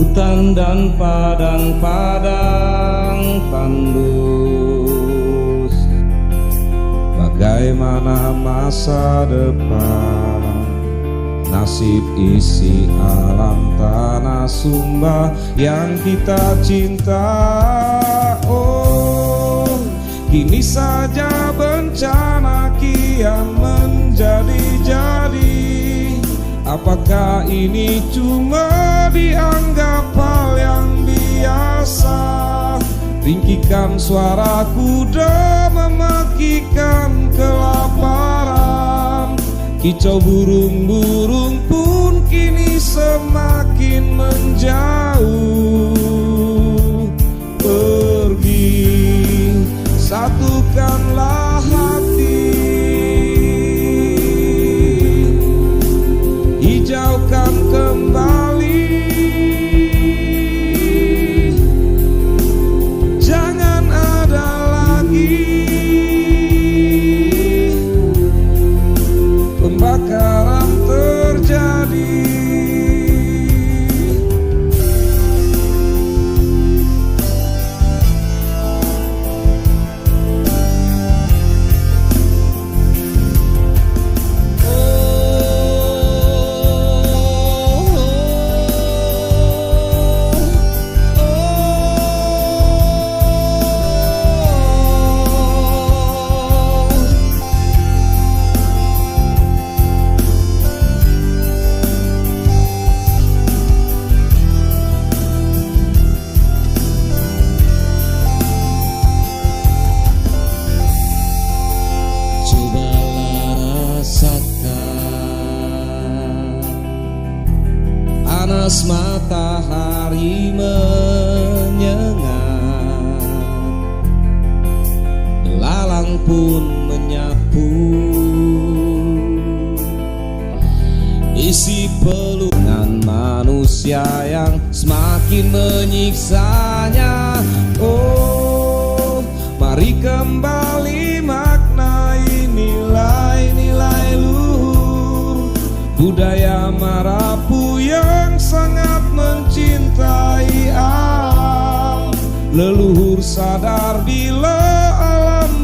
hutan dan padang-padang tandus. Bagaimana masa depan, nasib isi alam tanah Sumba yang kita cinta. Oh, kini saja bencana kian menjadi-jadi. Apakah ini cuma dianggap hal yang biasa? Ringkikan suara kuda memakikan kelaparan. Kicau burung-burung pun kini semakin menjauh. Pergi, satukanlah hati, hijaukan kembali. Jangan ada lagi pembakaran terjadi. Panas matahari menyengat, belalang pun menyapu isi pelungan manusia yang semakin menyiksanya. Oh, mari kembali maknai nilai-nilai luhur budaya Marapu yang sangat mencintai alam. Leluhur sadar bila alam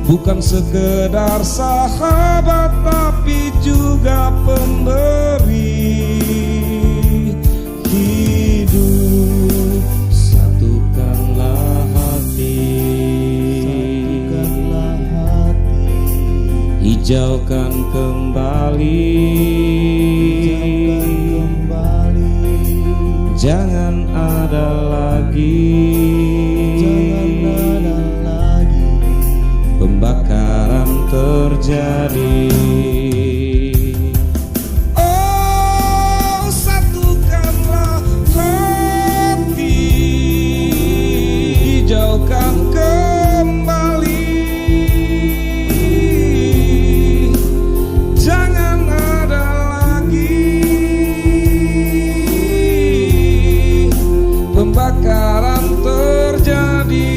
bukan sekedar sahabat tapi juga pemberi hidup. Satukanlah hati, hijaukan kembali, jangan ada lagi pembakaran terjadi. Oh, satukanlah hati, hijaukan kembali, jangan ada lagi pembakaran terjadi.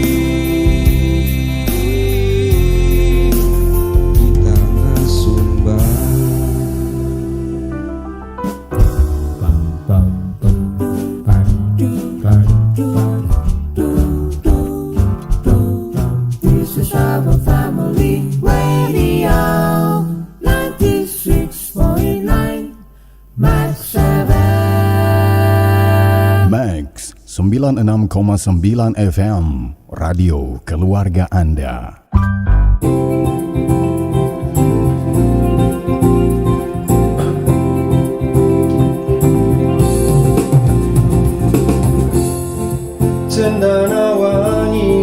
Max 96,9 FM Radio Keluarga Anda. Cendana wangi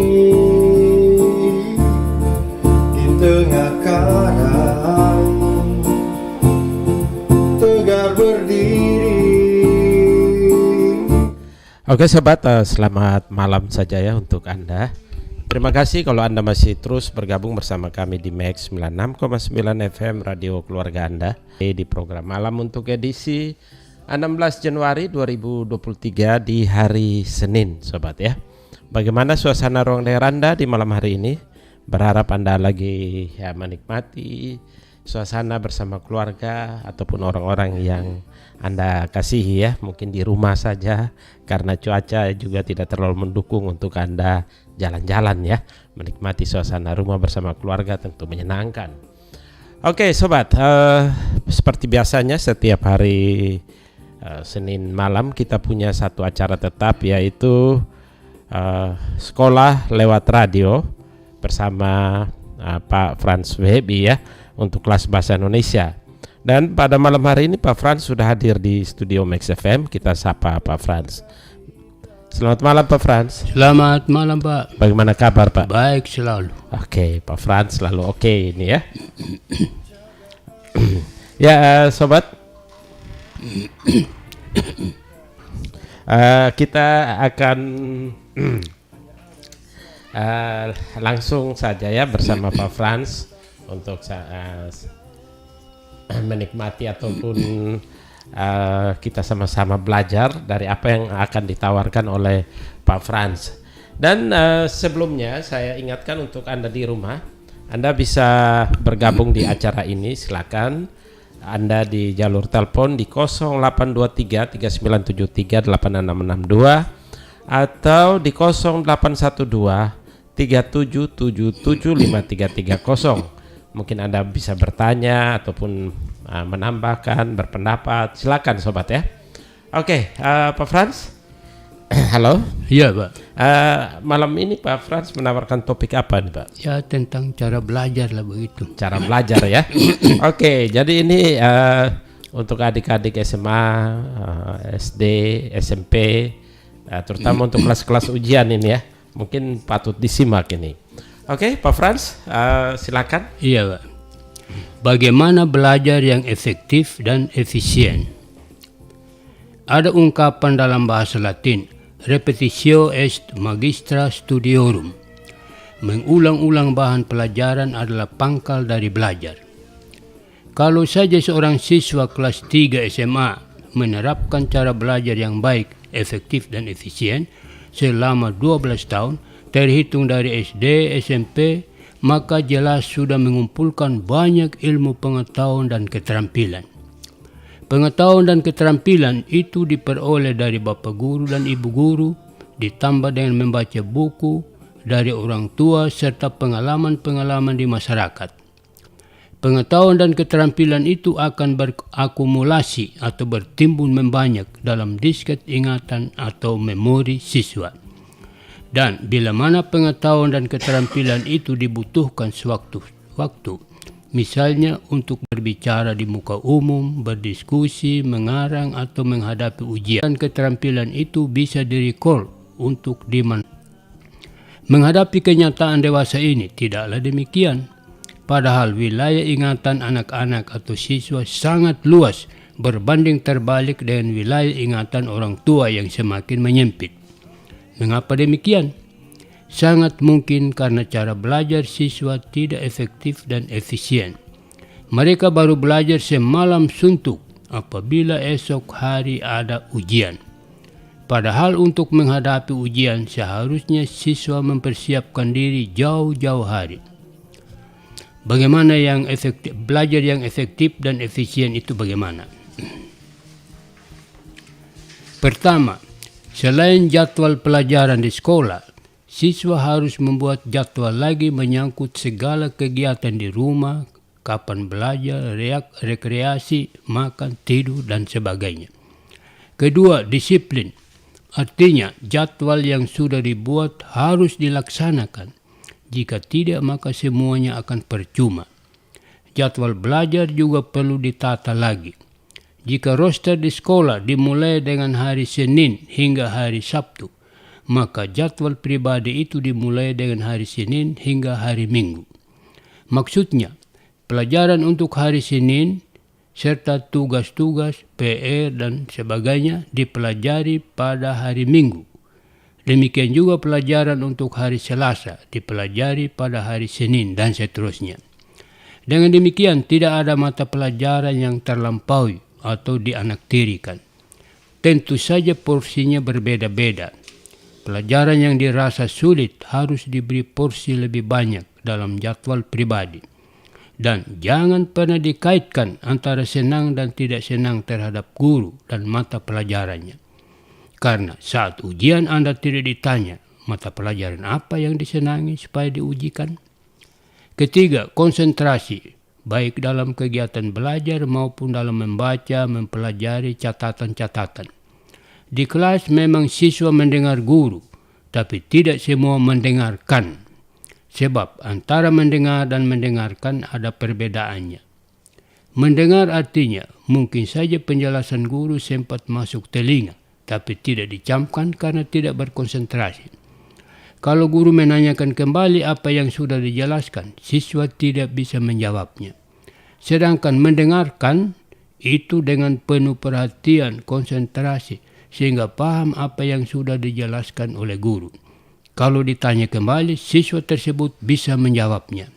di tengah karang, tegar berdiri. Oke sobat, selamat malam saja ya untuk Anda. Terima kasih kalau Anda masih terus bergabung bersama kami di Max 96,9 FM Radio Keluarga Anda di program malam untuk edisi 16 Januari 2023 di hari Senin sobat ya. Bagaimana suasana ruang dengar Anda di malam hari ini? Berharap Anda lagi ya menikmati suasana bersama keluarga ataupun orang-orang yang Anda kasihi ya, mungkin di rumah saja karena cuaca juga tidak terlalu mendukung untuk Anda jalan-jalan ya, menikmati suasana rumah bersama keluarga tentu menyenangkan. Oke sobat, seperti biasanya setiap hari Senin malam kita punya satu acara tetap, yaitu sekolah lewat radio bersama Pak Frans Webi ya, untuk kelas bahasa Indonesia. Dan pada malam hari ini Pak Frans sudah hadir di studio Max FM. Kita sapa Pak Frans. Selamat malam Pak Frans. Selamat malam Pak. Bagaimana kabar Pak? Baik selalu. Oke, Pak Frans selalu oke ini ya. Ya sobat, kita akan langsung saja ya bersama Pak Frans untuk menikmati ataupun kita sama-sama belajar dari apa yang akan ditawarkan oleh Pak Frans. Dan sebelumnya saya ingatkan untuk Anda di rumah, Anda bisa bergabung di acara ini, silakan. Anda di jalur telepon di 0823 3973 8662 atau di 0812 3777 5330. Mungkin Anda bisa bertanya ataupun menambahkan, berpendapat. Silakan sobat ya. Oke, Pak Frans. Halo. Iya Pak. Malam ini Pak Frans menawarkan topik apa nih Pak? Ya tentang cara belajar lah begitu. Cara belajar ya. Oke, jadi ini untuk adik-adik SMA, SD, SMP, terutama untuk kelas-kelas ujian ini ya. Mungkin patut disimak ini. Oke, Pak Frans, silakan. Iya Pak. Bagaimana belajar yang efektif dan efisien? Ada ungkapan dalam bahasa Latin, repetitio est magistra studiorum. Mengulang-ulang bahan pelajaran adalah pangkal dari belajar. Kalau saja seorang siswa kelas 3 SMA menerapkan cara belajar yang baik, efektif dan efisien selama 12 tahun, terhitung dari SD, SMP, maka jelas sudah mengumpulkan banyak ilmu pengetahuan dan keterampilan. Pengetahuan dan keterampilan itu diperoleh dari bapak guru dan ibu guru, ditambah dengan membaca buku dari orang tua serta pengalaman-pengalaman di masyarakat. Pengetahuan dan keterampilan itu akan berakumulasi atau bertimbun membanyak dalam disket ingatan atau memori siswa. Dan bila mana pengetahuan dan keterampilan itu dibutuhkan sewaktu-waktu, misalnya untuk berbicara di muka umum, berdiskusi, mengarang atau menghadapi ujian, dan keterampilan itu bisa direcall untuk menghadapi kenyataan dewasa ini tidaklah demikian. Padahal wilayah ingatan anak-anak atau siswa sangat luas berbanding terbalik dengan wilayah ingatan orang tua yang semakin menyempit. Mengapa demikian? Sangat mungkin karena cara belajar siswa tidak efektif dan efisien. Mereka baru belajar semalam suntuk apabila esok hari ada ujian. Padahal untuk menghadapi ujian seharusnya siswa mempersiapkan diri jauh-jauh hari. Bagaimana yang efektif, belajar yang efektif dan efisien itu bagaimana? Pertama, selain jadwal pelajaran di sekolah, siswa harus membuat jadwal lagi menyangkut segala kegiatan di rumah, kapan belajar, rekreasi, makan, tidur, dan sebagainya. Kedua, disiplin. Artinya, jadwal yang sudah dibuat harus dilaksanakan. Jika tidak, maka semuanya akan percuma. Jadwal belajar juga perlu ditata lagi. Jika roster di sekolah dimulai dengan hari Senin hingga hari Sabtu, maka jadwal pribadi itu dimulai dengan hari Senin hingga hari Minggu. Maksudnya, pelajaran untuk hari Senin serta tugas-tugas, PR dan sebagainya dipelajari pada hari Minggu. Demikian juga pelajaran untuk hari Selasa dipelajari pada hari Senin dan seterusnya. Dengan demikian tidak ada mata pelajaran yang terlampaui atau dianaktirikan. Tentu saja porsinya berbeda-beda. Pelajaran yang dirasa sulit harus diberi porsi lebih banyak dalam jadwal pribadi. Dan jangan pernah dikaitkan antara senang dan tidak senang terhadap guru dan mata pelajarannya. Karena saat ujian Anda tidak ditanya mata pelajaran apa yang disenangi supaya diujikan. Ketiga, konsentrasi, baik dalam kegiatan belajar maupun dalam membaca, mempelajari catatan-catatan. Di kelas memang siswa mendengar guru, tapi tidak semua mendengarkan. Sebab antara mendengar dan mendengarkan ada perbedaannya. Mendengar artinya mungkin saja penjelasan guru sempat masuk telinga, tapi tidak dicamkan karena tidak berkonsentrasi. Kalau guru menanyakan kembali apa yang sudah dijelaskan, siswa tidak bisa menjawabnya. Sedangkan mendengarkan itu dengan penuh perhatian, konsentrasi, sehingga paham apa yang sudah dijelaskan oleh guru. Kalau ditanya kembali, siswa tersebut bisa menjawabnya.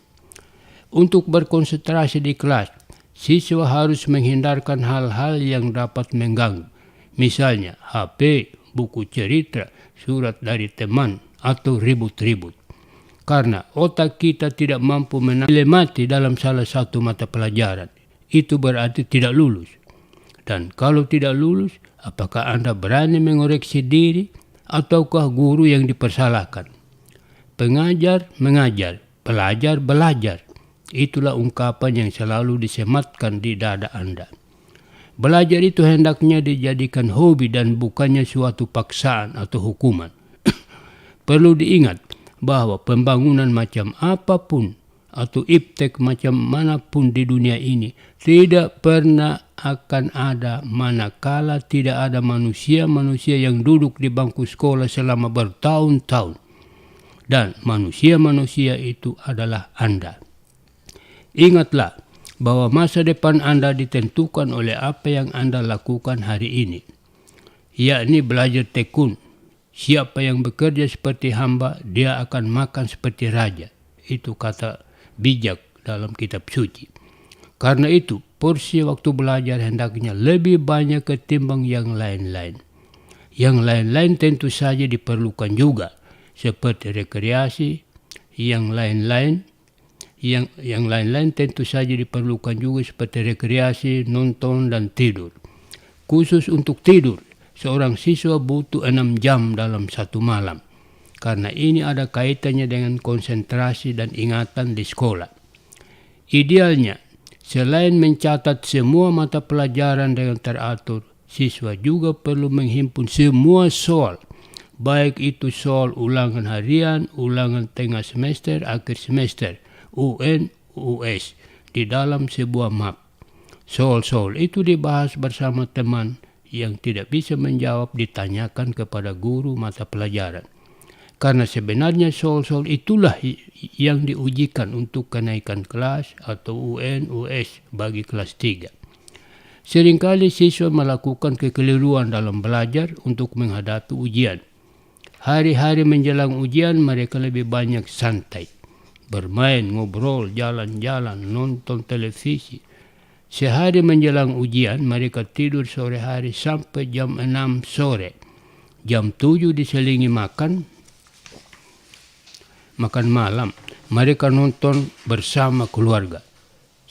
Untuk berkonsentrasi di kelas, siswa harus menghindarkan hal-hal yang dapat mengganggu. Misalnya HP, buku cerita, surat dari teman, atau ribut-ribut. Karena otak kita tidak mampu menilai dalam salah satu mata pelajaran. Itu berarti tidak lulus. Dan kalau tidak lulus, apakah Anda berani mengoreksi diri? Ataukah guru yang dipersalahkan? Pengajar mengajar, pelajar belajar. Itulah ungkapan yang selalu disematkan di dada Anda. Belajar itu hendaknya dijadikan hobi dan bukannya suatu paksaan atau hukuman. Perlu diingat bahwa pembangunan macam apapun atau iptek macam manapun di dunia ini tidak pernah akan ada manakala tidak ada manusia-manusia yang duduk di bangku sekolah selama bertahun-tahun. Dan manusia-manusia itu adalah Anda. Ingatlah bahwa masa depan Anda ditentukan oleh apa yang Anda lakukan hari ini. Yakni belajar tekun. Siapa yang bekerja seperti hamba, dia akan makan seperti raja. Itu kata bijak dalam kitab suci. Karena itu, porsi waktu belajar hendaknya lebih banyak ketimbang yang lain-lain. Yang lain-lain tentu saja diperlukan juga, seperti rekreasi. Yang lain-lain tentu saja diperlukan juga seperti rekreasi, nonton, dan tidur. Khusus untuk tidur, seorang siswa butuh 6 jam dalam satu malam. Karena ini ada kaitannya dengan konsentrasi dan ingatan di sekolah. Idealnya, selain mencatat semua mata pelajaran dengan teratur, siswa juga perlu menghimpun semua soal, baik itu soal ulangan harian, ulangan tengah semester, akhir semester, UN, US, di dalam sebuah map. Soal-soal itu dibahas bersama teman, yang tidak bisa menjawab ditanyakan kepada guru mata pelajaran. Karena sebenarnya soal-soal itulah yang diujikan untuk kenaikan kelas atau UN, US bagi kelas 3. Seringkali siswa melakukan kekeliruan dalam belajar untuk menghadapi ujian. Hari-hari menjelang ujian mereka lebih banyak santai. Bermain, ngobrol, jalan-jalan, nonton televisi. Sehari menjelang ujian mereka tidur sore hari sampai jam 6 sore. Jam 7 diselingi makan malam. Mereka nonton bersama keluarga.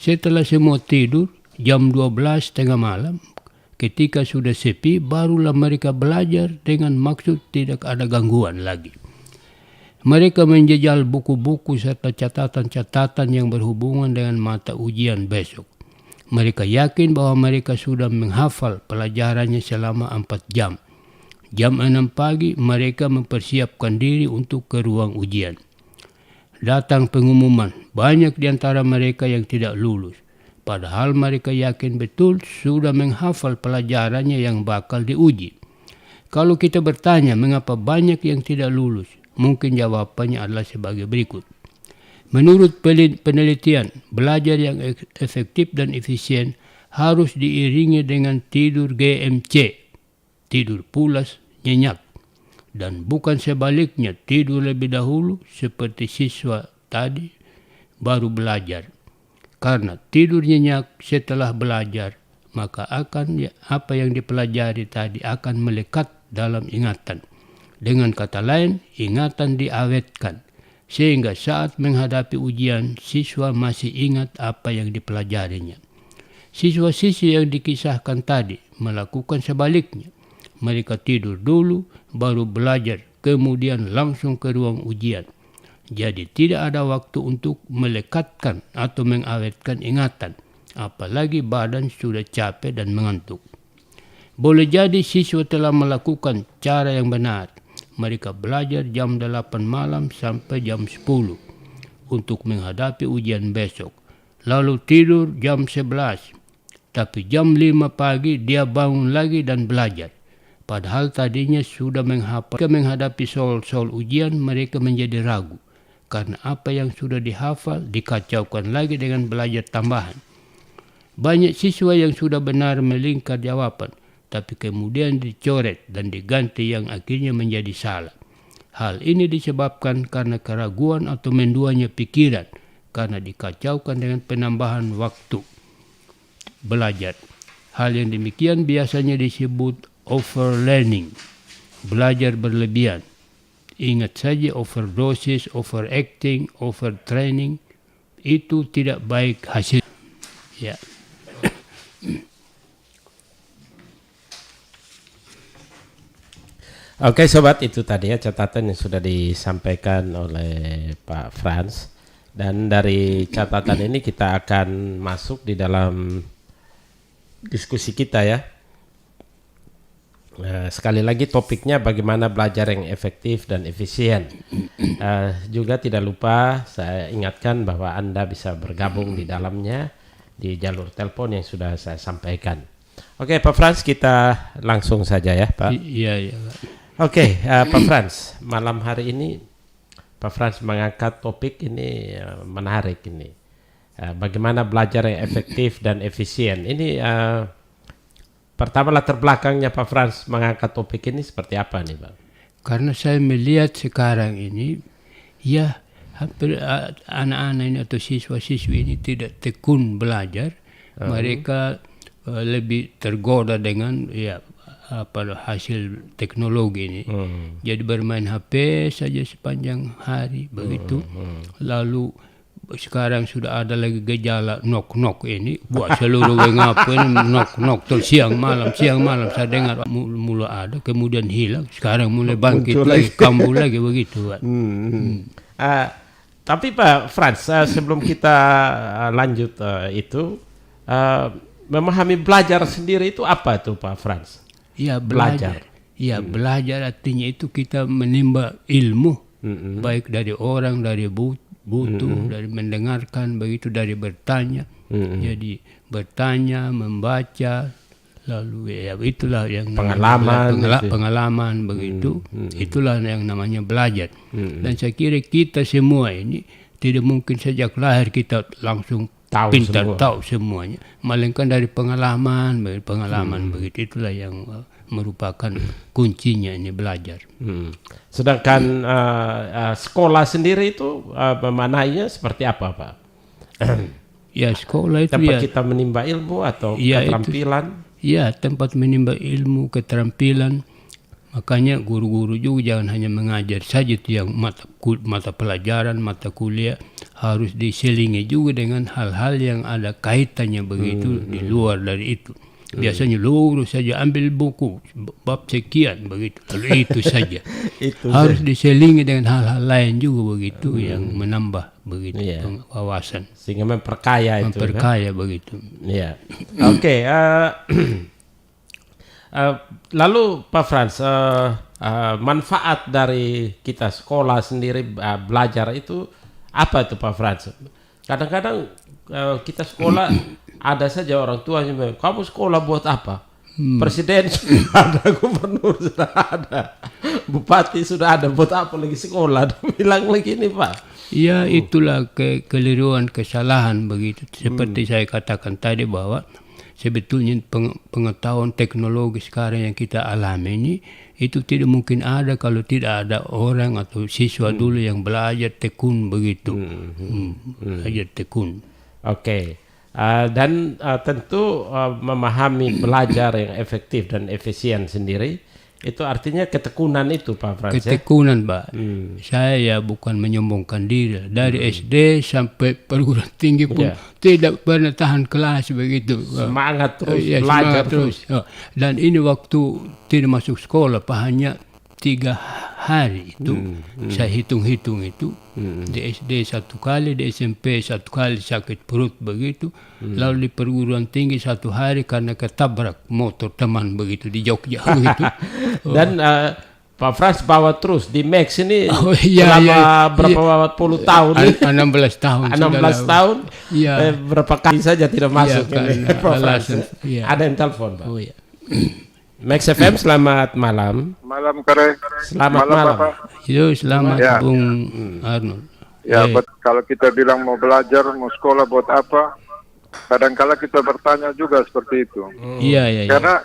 Setelah semua tidur, jam 12 tengah malam, ketika sudah sepi, barulah mereka belajar dengan maksud tidak ada gangguan lagi. Mereka menjajal buku-buku serta catatan-catatan yang berhubungan dengan mata ujian besok. Mereka yakin bahwa mereka sudah menghafal pelajarannya selama 4 jam. Jam 6 pagi mereka mempersiapkan diri untuk ke ruang ujian. Datang pengumuman, banyak di antara mereka yang tidak lulus. Padahal mereka yakin betul sudah menghafal pelajarannya yang bakal diuji. Kalau kita bertanya mengapa banyak yang tidak lulus, mungkin jawabannya adalah sebagai berikut. Menurut penelitian, belajar yang efektif dan efisien harus diiringi dengan tidur GMC, tidur pulas, nyenyak. Dan bukan sebaliknya, tidur lebih dahulu seperti siswa tadi baru belajar. Karena tidur nyenyak setelah belajar, maka apa yang dipelajari tadi akan melekat dalam ingatan. Dengan kata lain, ingatan diawetkan. sehingga saat menghadapi ujian siswa masih ingat apa yang dipelajarinya. Siswa-siswi yang dikisahkan tadi melakukan sebaliknya. Mereka tidur dulu, baru belajar, kemudian langsung ke ruang ujian. Jadi tidak ada waktu untuk melekatkan atau mengawetkan ingatan, apalagi badan sudah capek dan mengantuk. Boleh jadi siswa telah melakukan cara yang benar. Mereka belajar jam 8 malam sampai jam 10 untuk menghadapi ujian besok. Lalu tidur jam 11. Tapi jam 5 pagi dia bangun lagi dan belajar. Padahal tadinya sudah menghafal. Ketika menghadapi soal-soal ujian mereka menjadi ragu. Karena apa yang sudah dihafal dikacaukan lagi dengan belajar tambahan. Banyak siswa yang sudah benar melingkar jawaban, tapi kemudian dicoret dan diganti yang akhirnya menjadi salah. Hal ini disebabkan karena keraguan atau menduanya pikiran, karena dikacaukan dengan penambahan waktu belajar. Hal yang demikian biasanya disebut overlearning, belajar berlebihan. Ingat saja, overdosis, overacting, overtraining itu tidak baik hasil. Ya. Oke sobat, itu tadi ya catatan yang sudah disampaikan oleh Pak Frans. Dan dari catatan ini kita akan masuk di dalam diskusi kita ya. Sekali lagi topiknya bagaimana belajar yang efektif dan efisien. Juga tidak lupa saya ingatkan bahwa Anda bisa bergabung di dalamnya di jalur telepon yang sudah saya sampaikan. Oke Pak Frans, kita langsung saja ya Pak. Iya. Oke, Pak Frans, malam hari ini Pak Frans mengangkat topik ini menarik ini. Bagaimana belajar yang efektif dan efisien. Ini pertama latar belakangnya Pak Frans mengangkat topik ini seperti apa nih Pak? Karena saya melihat sekarang ini, ya hampir anak-anak ini atau siswa-siswi ini tidak tekun belajar. Mereka lebih tergoda dengan hasil teknologi ini. Jadi bermain HP saja sepanjang hari begitu. Lalu sekarang sudah ada lagi gejala knock-knock ini, buat seluruh WhatsApp ini knock-knock terus siang malam saya dengar mula ada, kemudian hilang, sekarang mulai bangkit lagi, kambuh lagi begitu Pak. Tapi Pak Frans, sebelum kita lanjut itu memahami belajar sendiri itu apa itu Pak Frans? Ya belajar. Ya belajar artinya itu kita menimba ilmu, baik dari orang, dari butuh, dari mendengarkan, begitu dari bertanya. Jadi bertanya, membaca, lalu ya itulah yang pengalaman begitu. Itulah yang namanya belajar. Dan saya kira kita semua ini tidak mungkin sejak lahir kita langsung pintar tahu semuanya, melainkan dari pengalaman begitu. Itulah yang merupakan kuncinya ini belajar. Sedangkan sekolah sendiri itu memanainya seperti apa Pak? Ya sekolah itu tempat kita menimba ilmu atau keterampilan? Tempat menimba ilmu, keterampilan. Makanya guru-guru juga jangan hanya mengajar saja itu yang mata pelajaran, mata kuliah, harus diselingi juga dengan hal-hal yang ada kaitannya begitu di luar dari itu. Biasanya lurus saja ambil buku bab sekian begitu, lalu itu saja. Harus diselingi dengan hal-hal lain juga begitu yang menambah begitu wawasan. Sehingga memperkaya begitu. Iya. Oke. Lalu Pak Frans, manfaat dari kita sekolah sendiri belajar itu apa itu Pak Frans? Kadang-kadang kita sekolah ada saja orang tua yang bilang, kamu sekolah buat apa? Presiden sudah ada, gubernur sudah ada, bupati sudah ada, buat apa lagi sekolah? Bilang lagi ini Pak. Ya itulah kekeliruan, kesalahan begitu. Seperti saya katakan tadi bahwa sebetulnya pengetahuan teknologi sekarang yang kita alami ini itu tidak mungkin ada kalau tidak ada orang atau siswa dulu yang belajar tekun begitu. Belajar tekun. Oke. Dan tentu memahami belajar yang efektif dan efisien sendiri Itu artinya ketekunan itu Pak Frans. Ketekunan, Pak. Saya bukan menyombongkan diri. Dari SD sampai perguruan tinggi pun tidak pernah tahan kelas begitu. Semangat terus, Ya, belajar semangat terus. Oh, dan ini waktu tidak masuk sekolah, Pak, hanya 3 hari itu. Saya hitung-hitung itu. Di SD 1 kali, di SMP 1 kali sakit perut begitu. Lalu di perguruan tinggi 1 hari karena ketabrak motor teman begitu di Jogja begitu. Dan Pak Frans bawa terus di Max ini Iya, selama berapa puluh tahun nih? 16 tahun. 16 tahun. Iya. Berapa kali saja tidak masuk ini, karena Pak Frans. alasan, iya. Ada yang telepon, Pak. Oh iya. Max FM, selamat malam. Malam Kare. Selamat malam. Bapak. Yo, selamat Ya. Bung Arnold. Ya, kalau kita bilang mau belajar, mau sekolah buat apa? Kadang-kala kita bertanya juga seperti itu. Iya, iya, iya. Karena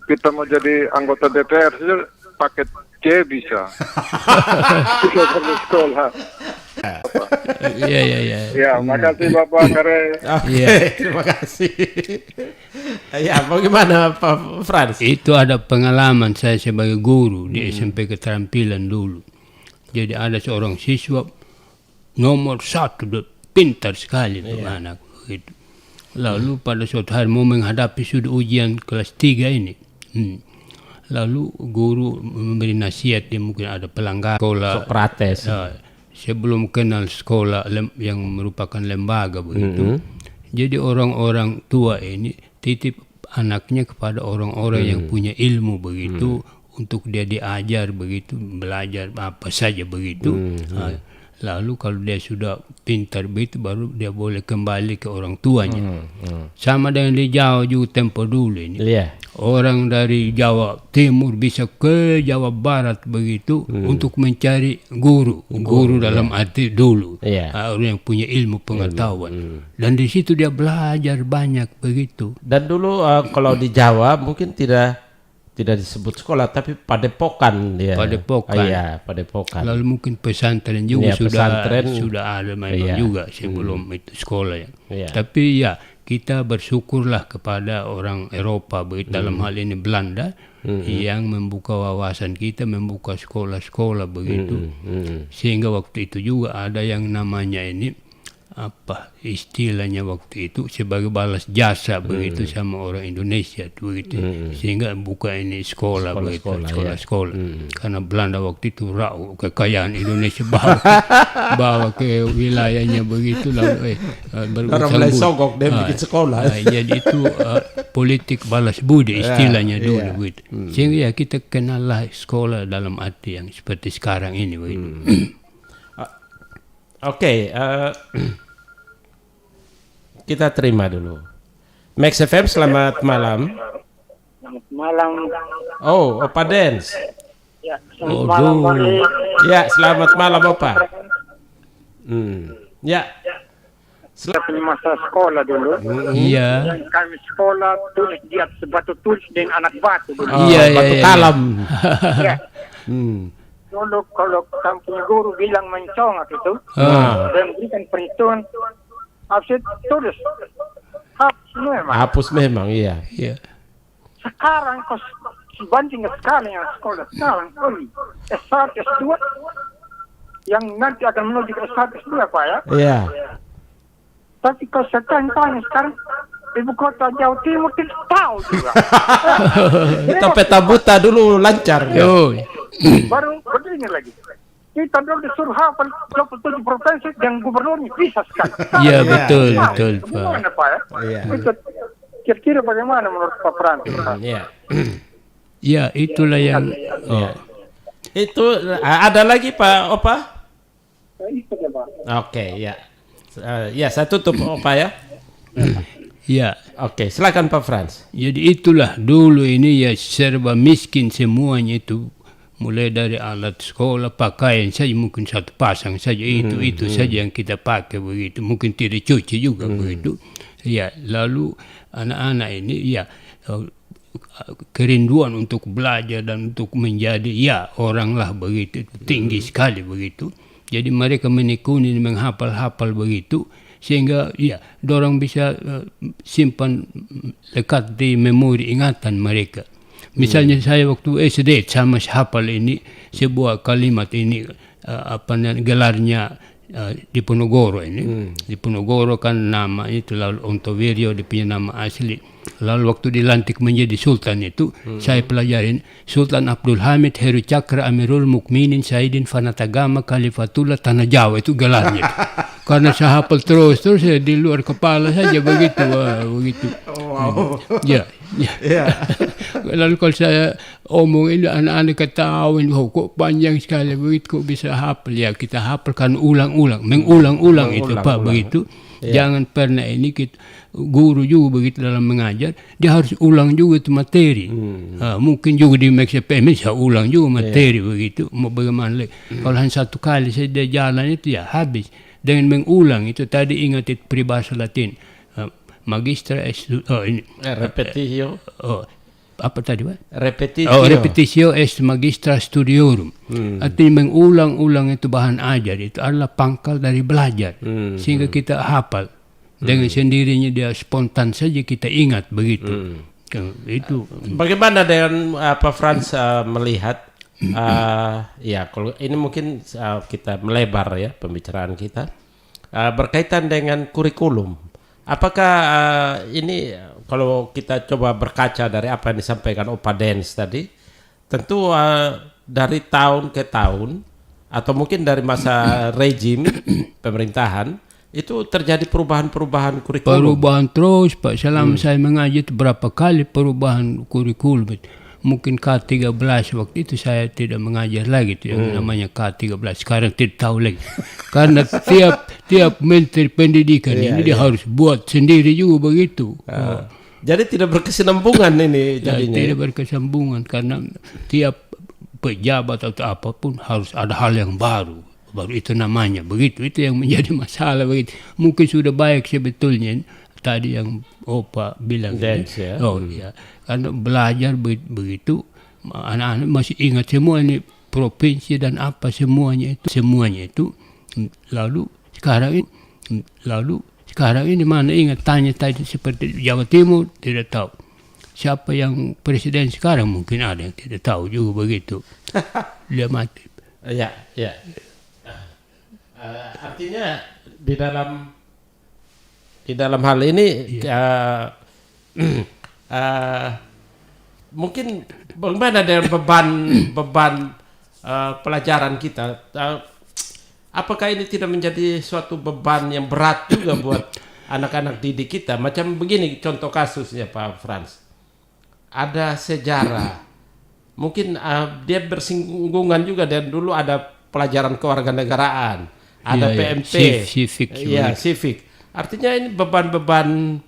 kita mau jadi anggota DPR saja paket C bisa. Tidak perlu sekolah. Iya, iya, iya. Ya, makasih Bapak Kare. Oke, terima kasih. Ya, bagaimana Pak Frans? Itu ada pengalaman saya sebagai guru di SMP Keterampilan dulu. Jadi ada seorang siswa nomor 1, pintar sekali tuh anak begitu. Lalu pada suatu hari mau menghadapi sudah ujian kelas 3 ini. Lalu guru memberi nasihat, dia mungkin ada pelanggaran sekolah. Sokrates. Sebelum kenal sekolah yang merupakan lembaga begitu. Jadi orang-orang tua ini titip anaknya kepada orang-orang yang punya ilmu begitu, untuk dia diajar begitu, belajar apa saja begitu. Lalu kalau dia sudah pintar begitu, baru dia boleh kembali ke orang tuanya. Sama dengan di Jawa juga tempo dulu ini. Orang dari Jawa Timur bisa ke Jawa Barat begitu untuk mencari guru dalam arti dulu. Orang yang punya ilmu pengetahuan. Dan di situ dia belajar banyak begitu. Dan dulu kalau di Jawa mungkin tidak disebut sekolah, tapi padepokan dia. Padepokan. Iya, padepokan. Lalu mungkin pesantren juga sudah ada memang juga sebelum itu sekolah ya. Tapi ya kita bersyukurlah kepada orang Eropa begitu, dalam hal ini Belanda, yang membuka wawasan kita, membuka sekolah-sekolah begitu. Sehingga waktu itu juga ada yang namanya ini apa istilahnya waktu itu sebagai balas jasa begitu sama orang Indonesia begitu. Sehingga buka ini sekolah begitu, sekolah. Karena Belanda waktu itu kekayaan Indonesia bawa ke wilayahnya begitu, lalu orang mulai sogok dia bikin sekolah. Jadi itu politik balas budi istilahnya dulu begitu. Sehingga ya kita kenallah sekolah dalam arti yang seperti sekarang ini begitu. Oke, kita terima dulu. Max FM, selamat malam. Selamat malam. Oh, Opa Dance. Ya, selamat malam Pak. Ya, selamat malam Opa. Ya. Saya punya masa sekolah dulu. Iya. Yang kami sekolah tulis di atas batu tulis dengan anak batu. Dulu. Batu kalam. Ya. Dulu kalau kami punya guru bilang mencongak itu, dan berikan perhitungan, habis itu tulis. Hapus memang. Hapus memang, iya. Sekarang kau dibanding sekali yang sekolah sekarang, S1, S2, yang nanti akan menuju ke S1, S2 Pak ya. Iya. Tapi kalau sekarang ibu kota Jawa Timur tidak tahu juga. Kita peta buta dulu lancar. Baru begini lagi. Kita dulu disuruh hafal 27 provinsi dan gubernurnya bisa sekali. Iya betul Pak. Bagaimana Pak ya? Itu kira-kira bagaimana menurut Pak Frans? Ya itulah yang. Itu ada lagi Pak Opa? Itu ya Pak. Oke, ya. Ya, saya tutup Opa ya. Ya. Oke, silakan Pak Frans. Jadi itulah dulu ini ya serba miskin semuanya itu. Mulai dari alat sekolah, pakaian saja mungkin satu pasang saja itu saja yang kita pakai begitu. Mungkin tidak cuci juga begitu. Ya, lalu anak-anak ini ya kerinduan untuk belajar dan untuk menjadi orang lah begitu, tinggi sekali begitu. Jadi mereka menekuni menghafal-hafal begitu sehingga dorang bisa simpan lekat di memori ingatan mereka. Misalnya saya waktu SD sama hafal ini sebuah kalimat ini gelarnya di Ponorogo ini. Di Ponorogo kan nama itu lalu Ontowiryo dia punya nama asli. Lalu waktu dilantik menjadi sultan itu saya pelajarin Sultan Abdul Hamid Heru Cakra Amirul Mukminin Saidin Fanatagama Khalifatullah Tanah Jawa itu gelarnya. Karena saya hafal terus saya di luar kepala saja begitu. Begitu. Wow. Ya. Lalu kalau saya omong ini anak-anak ketahuan, kok panjang sekali begitu kok bisa hafal. Ya kita hafalkan mengulang-ulang itu Pak begitu. Jangan pernah ini guru juga begitu dalam mengajar dia harus ulang juga itu materi. Mungkin juga di Max FM saya ulang juga materi begitu. Mau bagaimana lagi? Kalau hanya satu kali saya jalan itu ya habis. Dengan mengulang itu tadi ingat itu peribahasa Latin. Magistra est ini repetitio. Apa tadi Pak? Repetitio est magistra studiorum. Artinya mengulang-ulang itu bahan ajar itu adalah pangkal dari belajar. Sehingga kita hafal. Dengan sendirinya dia spontan saja kita ingat begitu. Itu. Bagaimana dengan Pak Frans melihat ya kalau ini mungkin kita melebar ya pembicaraan kita berkaitan dengan kurikulum. Apakah ini kalau kita coba berkaca dari apa yang disampaikan Opa Dens tadi, tentu dari tahun ke tahun atau mungkin dari masa rejim pemerintahan itu terjadi perubahan-perubahan kurikulum. Perubahan terus Pak. Selama saya mengaji itu berapa kali perubahan kurikulum. Mungkin K13 waktu itu saya tidak mengajar lagi itu yang namanya K13. Sekarang tidak tahu lagi. Karena tiap menteri pendidikan ini dia harus buat sendiri juga begitu. Jadi tidak berkesinambungan ini jadinya. Tidak berkesinambungan karena tiap pejabat atau apapun harus ada hal yang baru itu namanya begitu. Itu yang menjadi masalah begitu. Mungkin sudah baik sebetulnya tadi yang Opa bilang ya. Ya. Karena belajar begitu anak-anak masih ingat semua ini provinsi dan apa semuanya itu lalu sekarang ini mana ingat tanya tadi seperti Jawa Timur tidak tahu siapa yang presiden sekarang, mungkin ada yang tidak tahu juga begitu. Dia mati. Ya. Artinya di dalam hal ini mungkin bagaimana dengan beban pelajaran kita? Apakah ini tidak menjadi suatu beban yang berat juga buat anak-anak didik kita? Macam begini contoh kasusnya Pak Frans. Ada sejarah, mungkin dia bersinggungan juga dan dulu ada pelajaran kewarganegaraan. Ada PMP, civic. Artinya ini beban-beban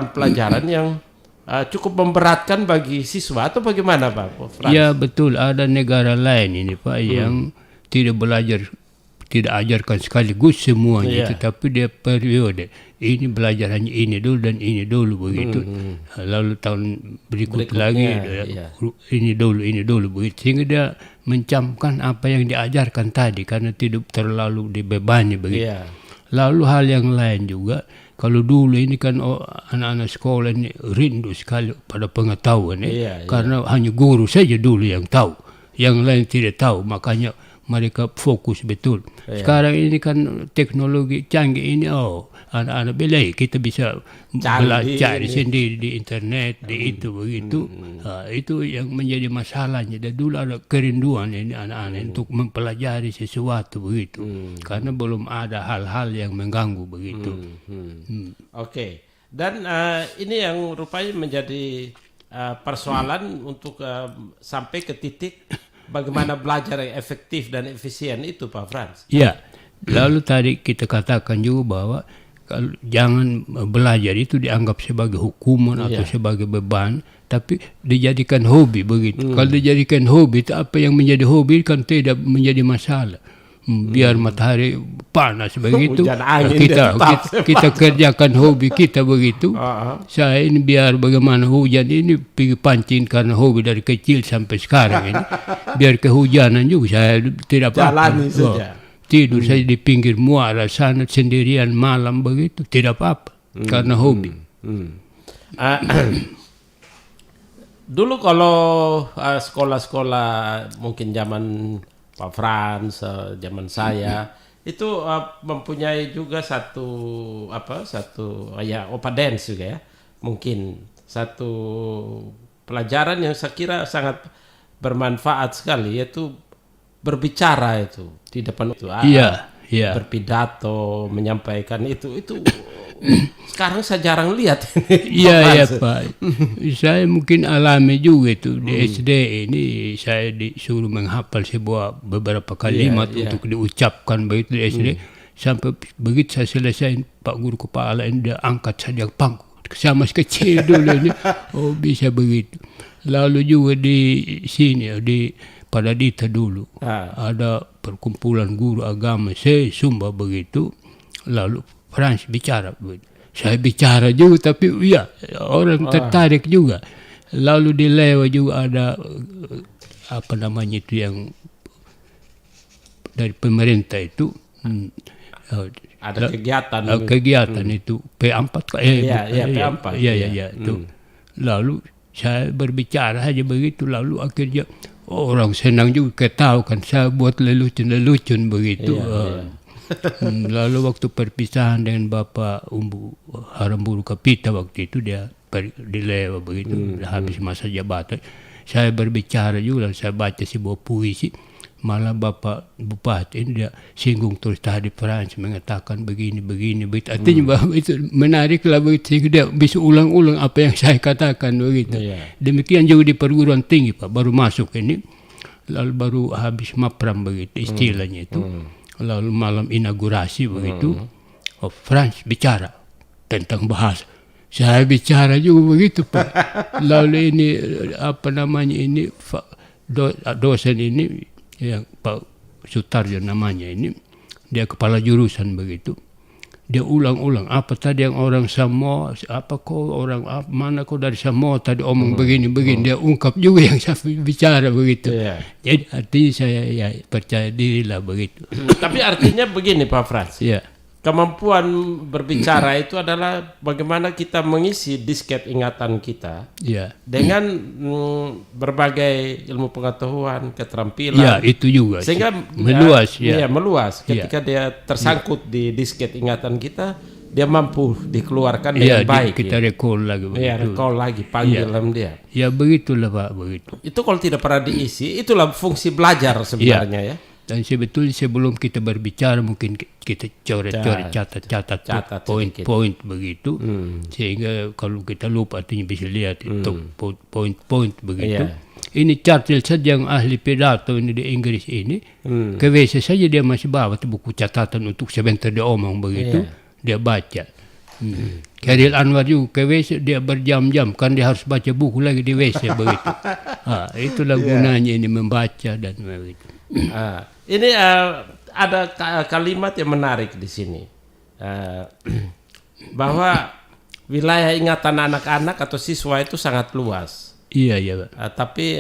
pelajaran yang cukup memberatkan bagi siswa atau bagaimana Pak Frans? Ya betul, ada negara lain ini Pak yang tidak ajarkan sekaligus semuanya, tetapi dia periode. Ini belajar hanya ini dulu dan ini dulu begitu. Lalu tahun berikutnya lagi ini dulu begitu. Sehingga dia mencamkan apa yang diajarkan tadi karena tidak terlalu dibebani begitu. Lalu hal yang lain juga, kalau dulu ini kan anak-anak sekolah ini rindu sekali pada pengetahuan karena hanya guru saja dulu yang tahu, yang lain tidak tahu, makanya mereka fokus betul. Sekarang ini kan teknologi canggih ini, anak-anak belai kita bisa cari sendiri di internet, di itu begitu. Itu yang menjadi masalahnya. Dan dulu ada kerinduan ini anak-anak untuk mempelajari sesuatu begitu, karena belum ada hal-hal yang mengganggu begitu. Oke. Dan ini yang rupanya menjadi persoalan untuk sampai ke titik bagaimana belajar yang efektif dan efisien itu Pak Frans. Ya, lalu tadi kita katakan juga bahwa kalau jangan belajar itu dianggap sebagai hukuman atau sebagai beban, tapi dijadikan hobi begitu. Kalau dijadikan hobi, itu apa yang menjadi hobi kan tidak menjadi masalah. Biar matahari panas begitu, kita kerjakan hobi kita begitu. Saya ini biar bagaimana hujan ini pergi pancing karena hobi dari kecil sampai sekarang ini. Biar kehujanan juga saya tidak jalani saja. Tidur saya di pinggir muara sana sendirian malam begitu, tidak apa-apa karena hobi. Dulu kalau sekolah-sekolah mungkin zaman Pak Frans, zaman saya itu mempunyai juga satu Opa Dance juga ya. Mungkin satu pelajaran yang saya kira sangat bermanfaat sekali, yaitu berbicara itu di depan itu. Berpidato, menyampaikan itu sekarang saya jarang lihat. Iya Pak. Saya mungkin alami juga itu di SD ini, saya disuruh menghafal beberapa kalimat untuk diucapkan begitu di SD. Sampai begitu saya selesai, Pak Guru Kepala ini dia angkat saya pangku. Saya masih kecil dulu ini. Oh bisa begitu. Lalu juga di sini pada Dita dulu ada perkumpulan guru agama Sumba begitu, lalu Frans bicara begitu. Saya bicara juga, tapi orang tertarik juga. Lalu di Lewa juga ada itu yang dari pemerintah itu ada kegiatan itu P4 P4 itu. Lalu saya berbicara aja begitu, lalu akhirnya orang senang juga ketahu kan saya buat lelucon begitu. Lalu waktu perpisahan dengan Bapak Umbu Haramburu Kapita waktu itu dia di Lewa begitu, habis masa jabatan. Saya berbicara juga, saya baca sebuah puisi. Malah Bapak Bupati ini dia singgung terus tadi Frans mengatakan begini begitu. Artinya bahwa itu menarik lah begitu, sehingga dia bisa ulang-ulang apa yang saya katakan begitu. Demikian juga di perguruan tinggi Pak, baru masuk ini, lalu baru habis mapram begitu istilahnya itu. Lalu malam inaugurasi begitu, Frans bicara tentang bahasa. Saya bicara juga begitu Pak. Lalu ini dosen ini yang Pak Sutarjo namanya ini, dia kepala jurusan begitu. Dia ulang-ulang apa tadi yang orang Samoa, mana kau dari Samoa tadi omong begini. Dia ungkap juga yang saya bicara begitu. Jadi artinya saya percaya diri lah begitu. Tapi artinya begini Pak Frans. Kemampuan berbicara itu adalah bagaimana kita mengisi disket ingatan kita dengan berbagai ilmu pengetahuan, keterampilan. Itu juga. Sehingga meluas. Meluas. Ketika dia tersangkut di disket ingatan kita, dia mampu dikeluarkan dengan baik. Kita recall lagi begitu. Recall lagi panggilan dia. Ya begitulah Pak, begitu. Itu kalau tidak pernah diisi, itulah fungsi belajar sebenarnya ya. Dan sebetulnya sebelum kita berbicara mungkin kita coret-coret, catat poin-poin begitu, sehingga kalau kita lupa artinya bisa lihat itu poin-poin begitu. Ini Churchill saja yang ahli pidato ini di Inggris ini, ke WC saja dia masih bawa buku catatan untuk sebentar dia omong begitu, dia baca. Khairil Anwar juga ke WC dia berjam-jam, kan dia harus baca buku lagi di WC begitu. Itulah gunanya ini membaca dan begitu. Ini ada kalimat yang menarik di sini, bahwa wilayah ingatan anak-anak atau siswa itu sangat luas. Iya. Tapi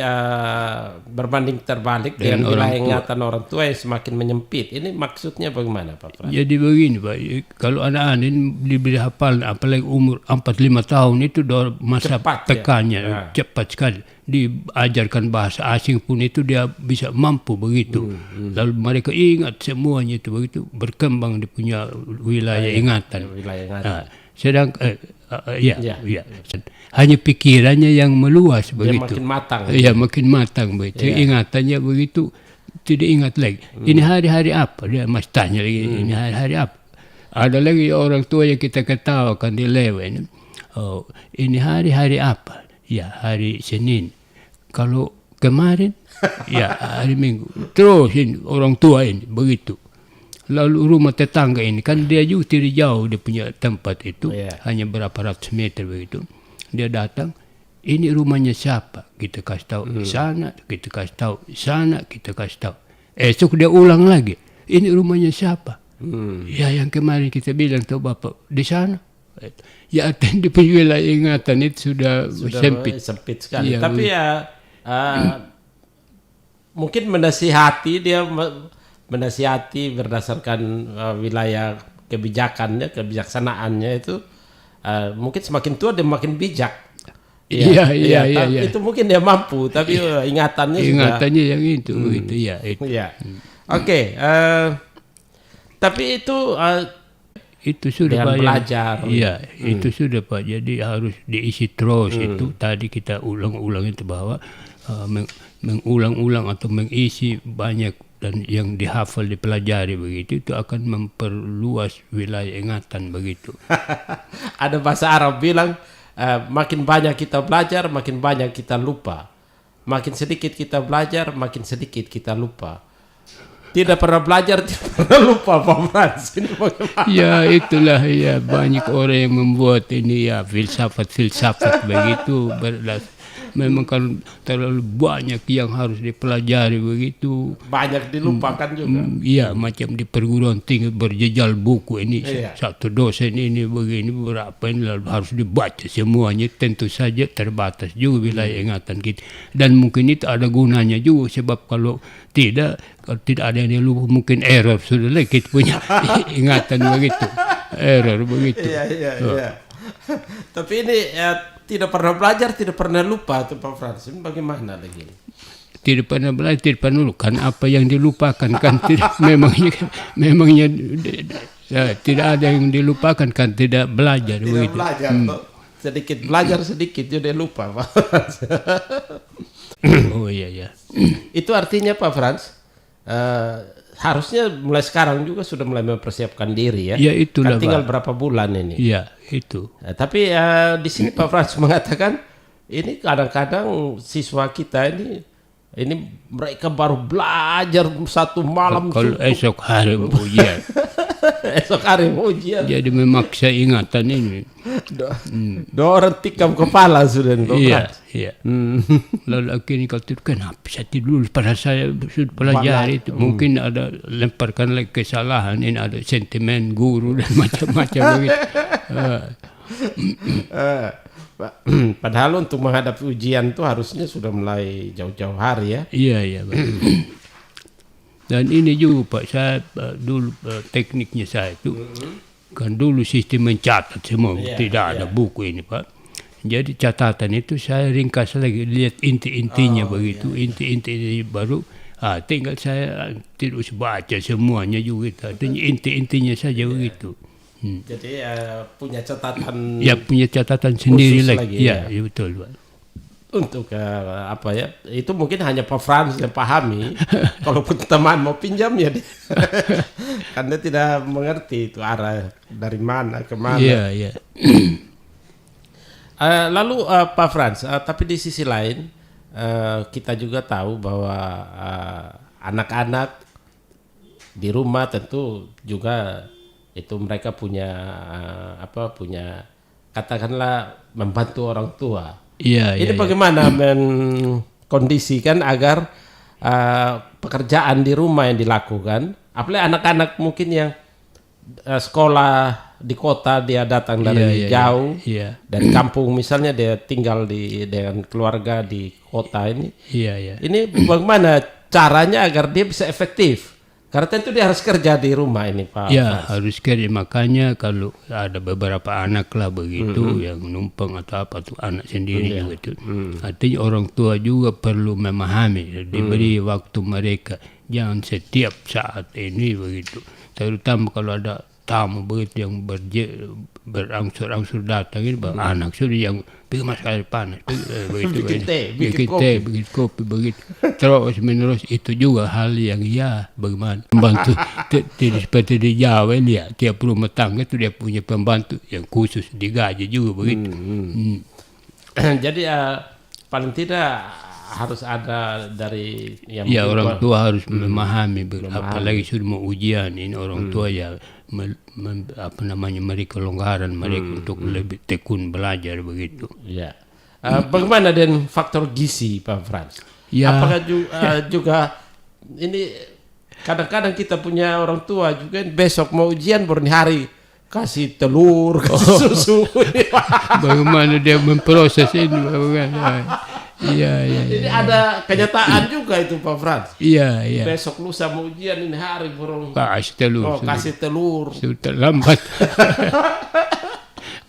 berbanding terbalik dengan wilayah ingatan orang tua yang semakin menyempit. Ini maksudnya bagaimana Pak Frans? Jadi begini Pak, kalau anak-anak ini diberi hafal, apalagi umur 4-5 tahun itu masa tekannya cepat sekali. Diajarkan bahasa asing pun itu dia bisa mampu begitu. Lalu mereka ingat semuanya itu begitu, berkembang di punya wilayah ingatan. Sedang hanya pikirannya yang meluas begitu. Makin matang. Makin matang begitu. Ingatannya begitu, tidak ingat lagi. Ini hari-hari apa? Dia masih tanya lagi, ini hari-hari apa? Ada lagi orang tua yang kita ketawakan di Lewa ini. Oh, ini hari-hari apa? Ya, hari Senin. Kalau kemarin, ya hari Minggu. Terus ini orang tua ini begitu. Lalu rumah tetangga ini kan dia juga tidak jauh, dia punya tempat itu hanya berapa ratus meter begitu. Dia datang, ini rumahnya siapa? Kita kasih tahu sana, kita kasih tahu sana, kita kasih tahu. Esok dia ulang lagi, ini rumahnya siapa? Ya yang kemarin kita bilang tuh Bapak di sana. Ya di wilayah ingatan itu sudah sempit sekali. Tapi mungkin menasihati berdasarkan wilayah kebijaksanaannya itu, mungkin semakin tua dia makin bijak. Iya. Itu mungkin dia mampu, tapi Ingatannya yang itu, itu ya. Itu. Iya. Oke, tapi itu sudah dengan Pak. belajar. Iya, itu sudah Pak. Jadi harus diisi terus itu. Tadi kita ulang-ulang itu bahwa mengulang-ulang atau mengisi banyak dan yang dihafal dipelajari begitu itu akan memperluas wilayah ingatan begitu. Ada bahasa Arab bilang makin banyak kita belajar, makin banyak kita lupa. Makin sedikit kita belajar, makin sedikit kita lupa. Tidak pernah belajar, tidak pernah lupa Pak Frans. Ini bagaimana? Ya itulah ya, banyak orang yang membuat ini ya filsafat begitu. Memang kalau terlalu banyak yang harus dipelajari begitu. Banyak dilupakan juga. Iya, macam di perguruan tinggi berjejal buku ini. Satu dosen ini begini berapa ini lalu harus dibaca semuanya. Tentu saja terbatas juga wilayah ingatan kita. Dan mungkin itu ada gunanya juga sebab kalau tidak ada yang dilupa mungkin error sudah lah kita punya ingatan begitu. Error begitu. Iya. Tapi ini tidak pernah belajar, tidak pernah lupa tuh Pak Frans. Ini bagaimana lagi? Tidak pernah belajar, tidak pernah lupa. Kan apa yang dilupakan kan tidak, memangnya tidak ada yang dilupakan kan tidak belajar. Tidak begitu. Belajar, sedikit belajar sedikit jadi lupa Pak Frans. Oh iya. Itu artinya Pak Frans, harusnya mulai sekarang juga sudah mulai mempersiapkan diri ya. Ya itulah. Kan tinggal berapa bulan ini. Iya itu. Tapi di sini Pak Frans mengatakan ini kadang-kadang siswa kita ini mereka baru belajar satu malam. Kalau esok hari ujian. Esok hari ujian. Jadi memaksa ingatan ini. Dua orang tikam kepala sudah Pak Frans. Iya. Lalu akhirnya kalau tidur kenapa saya tidur pada saya sudah pelajari itu mungkin ada lemparkan lagi kesalahan ini ada sentimen guru dan macam-macam begitu. Padahal untuk menghadapi ujian itu harusnya sudah mulai jauh-jauh hari ya. Iya. Dan ini juga Pak saya dulu tekniknya saya itu kan dulu sistem mencatat semua tidak ada buku ini Pak. Jadi catatan itu saya ringkas lagi lihat inti-intinya begitu inti-inti baru tinggal saya terus baca semuanya juga artinya inti-intinya saja begitu. Jadi punya catatan. Ya punya catatan sendiri lagi. Ya Betul Pak. Untuk apa ya? Itu mungkin hanya Pak Frans yang pahami. Kalaupun teman mau pinjam ya, karena tidak mengerti itu arah dari mana ke mana. Iya. Lalu Pak Frans, tapi di sisi lain kita juga tahu bahwa anak-anak di rumah tentu juga itu mereka punya punya katakanlah membantu orang tua. Iya. Ini bagaimana mengkondisikan agar pekerjaan di rumah yang dilakukan, apalagi anak-anak mungkin yang sekolah di kota dia datang dari jauh dari kampung misalnya dia tinggal dengan keluarga di kota ini. Iya. Ini bagaimana caranya agar dia bisa efektif? Karena tentu dia harus kerja di rumah ini Pak. Ya harus kerja, makanya kalau ada beberapa anak lah begitu yang numpang atau apa tuh anak sendiri juga itu. Artinya orang tua juga perlu memahami, diberi waktu mereka, jangan setiap saat ini begitu. Terutama kalau ada tamu begitu yang berangsur-angsur datang ini anak sudah yang bikin mas air panas bikin teh, bikin kopi begitu terus menerus. Itu juga hal yang bagaimana membantu tidak seperti di Jawa ini ya, tiap rumah tangga itu dia punya pembantu yang khusus digaji juga begitu. Jadi paling tidak harus ada dari yang orang tua harus memahami, apalagi sudah mau ujian ini orang tua mereka kelonggaran mereka untuk lebih tekun belajar begitu. Ya. Bagaimana dengan faktor gizi Pak Frans? Apakah juga ini kadang-kadang kita punya orang tua juga besok mau ujian baru hari kasih telur, kasih susu. Bagaimana dia memproses ini? Iya. Ini ada kenyataan juga itu Pak Frans. Iya. Besok lusa mau ujian ini hari burung. Kasih telur. Kasih telur. Sudah terlambat.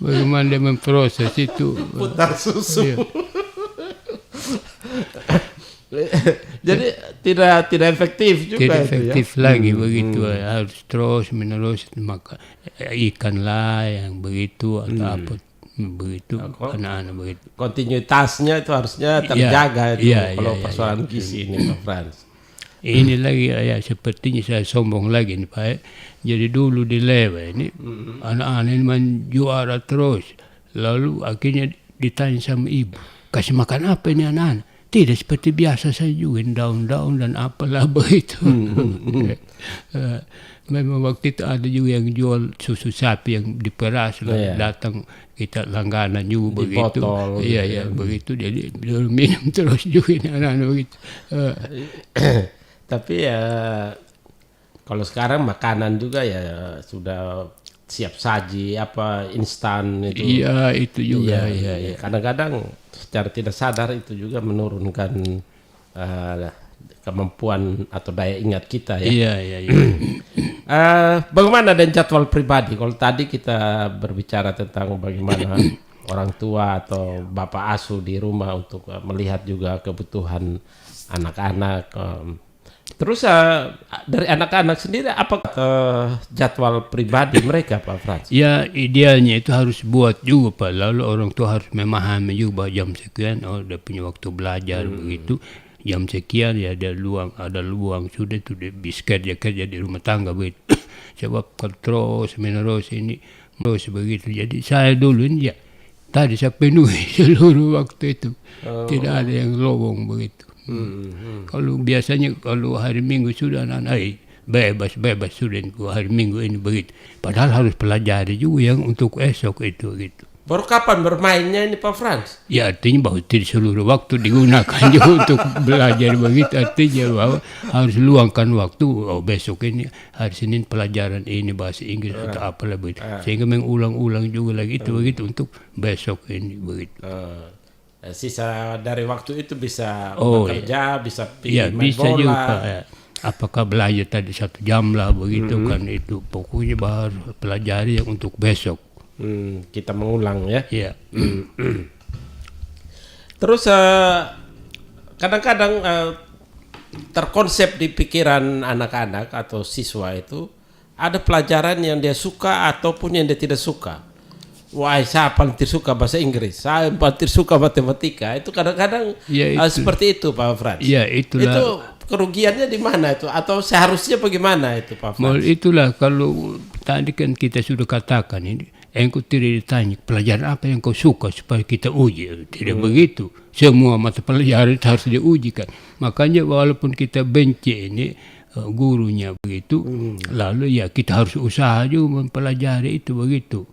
bagaimana dia memproses itu. Putar susu. Iya. Jadi tidak efektif juga Tidak itu efektif ya. lagi begitu, harus terus menerus maka ikan lah yang begitu atau apa begitu, anak-anak begitu. Kontinuitasnya itu harusnya terjaga itu iya, kalau iya, persoalan gizi ini Pak Frans. Ini lagi ya sepertinya saya sombong lagi nih Pak. Jadi dulu di Lewa ini anak-anak ini main juara terus. Lalu akhirnya ditanya sama ibu, kasih makan apa ini anak-anak? Tidak seperti biasa saya juga daun-daun dan apalah begitu. Memang waktu itu ada juga yang jual susu sapi yang diperas datang kita langganan juga Di begitu. botol, Iya begitu. Jadi minum terus juga ini anak-anak begitu. Tapi ya kalau sekarang makanan juga ya sudah siap saji apa instan itu. Iya itu juga. Iya. Kadang-kadang secara tidak sadar itu juga menurunkan kemampuan atau daya ingat kita ya. Iya. Bagaimana dengan jadwal pribadi? Kalau tadi kita berbicara tentang bagaimana orang tua atau bapak asuh di rumah untuk melihat juga kebutuhan anak-anak. Terus dari anak-anak sendiri apa jadwal pribadi mereka Pak Frans? Ya idealnya itu harus buat juga Pak. Lalu orang tua harus memahami juga bahwa jam sekian dia punya waktu belajar begitu. Jam sekian ya ada luang sudah itu bisa kerja di rumah tangga begitu. Sebab kalau terus menerus ini terus begitu. Jadi saya dulu ini ya tadi saya penuhi seluruh waktu itu. Tidak ada yang lowong begitu. Kalau biasanya kalau hari Minggu sudah anak-anak bebas sudah hari Minggu ini begitu. Padahal harus pelajari juga yang untuk esok itu gitu. Baru kapan bermainnya ini Pak Frans? Ya artinya bahwa tidak seluruh waktu digunakan juga untuk belajar begitu. Artinya bahwa harus luangkan waktu. Besok ini hari Senin pelajaran ini bahasa Inggris atau apalah begitu. Sehingga mengulang-ulang juga lagi itu begitu untuk besok ini begitu. Sisa dari waktu itu bisa bekerja, bisa pergi main bisa bola. juga ya. Apakah belajar tadi 1 jam lah begitu kan itu pokoknya baru pelajari yang untuk besok. Kita mengulang ya. Iya. Terus kadang-kadang terkonsep di pikiran anak-anak atau siswa itu ada pelajaran yang dia suka ataupun yang dia tidak suka. Wah, saya paling suka bahasa Inggris, saya paling suka matematika. Itu kadang-kadang seperti itu Pak Frans. Iya, itulah. Itu kerugiannya di mana itu? Atau seharusnya bagaimana itu Pak Frans? Itulah kalau tadi kan kita sudah katakan ini, engkau tidak ditanya pelajaran apa yang kau suka supaya kita uji. Tidak begitu. Semua mata pelajaran harus diujikan. Makanya walaupun kita benci ini gurunya begitu, lalu ya kita harus usaha juga mempelajari itu begitu.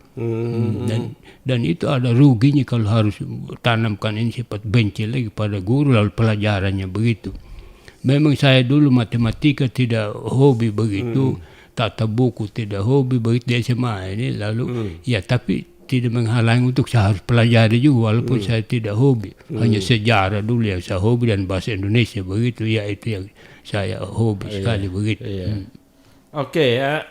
Dan itu ada ruginya kalau harus tanamkan ini sifat benci lagi pada guru lalu pelajarannya begitu. Memang saya dulu matematika tidak hobi begitu, tata buku tidak hobi begitu di SMA ini lalu ya tapi tidak menghalangi untuk saya harus pelajari juga walaupun saya tidak hobi. Hanya sejarah dulu yang saya hobi dan bahasa Indonesia begitu ya itu yang saya hobi sekali begitu. Oke ya.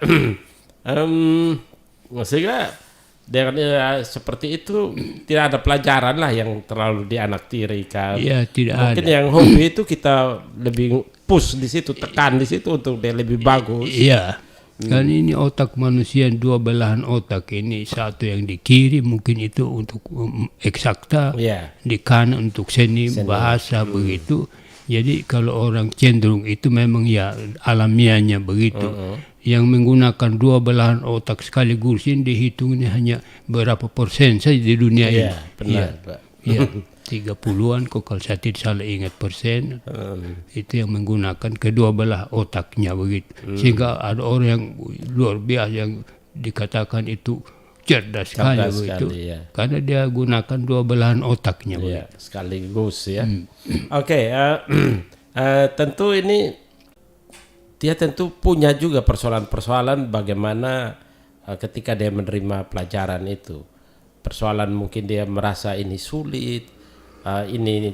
Sehingga dengan seperti itu tidak ada pelajaran lah yang terlalu dianaktirikan. Iya, tidak Mungkin ada. yang hobi itu kita lebih push di situ, tekan di situ untuk dia lebih bagus. Iya. Kan ini otak manusia dua belahan otak ini satu yang di kiri mungkin itu untuk eksakta, di kanan untuk seni bahasa begitu. Jadi kalau orang cenderung itu memang ya alamiahnya begitu. Yang menggunakan dua belahan otak sekaligus ini dihitungnya hanya berapa persen saja di dunia ini. Benar, Pak. Iya, 30-an kok kalau saya tidak salah ingat persen. Itu yang menggunakan kedua belah otaknya begitu. Sehingga ada orang yang luar biasa yang dikatakan itu cerdas sekali begitu. Karena dia gunakan dua belahan otaknya begitu. Sekaligus ya. Oke, tentu ini dia tentu punya juga persoalan-persoalan bagaimana ketika dia menerima pelajaran itu. Persoalan mungkin dia merasa ini sulit, ini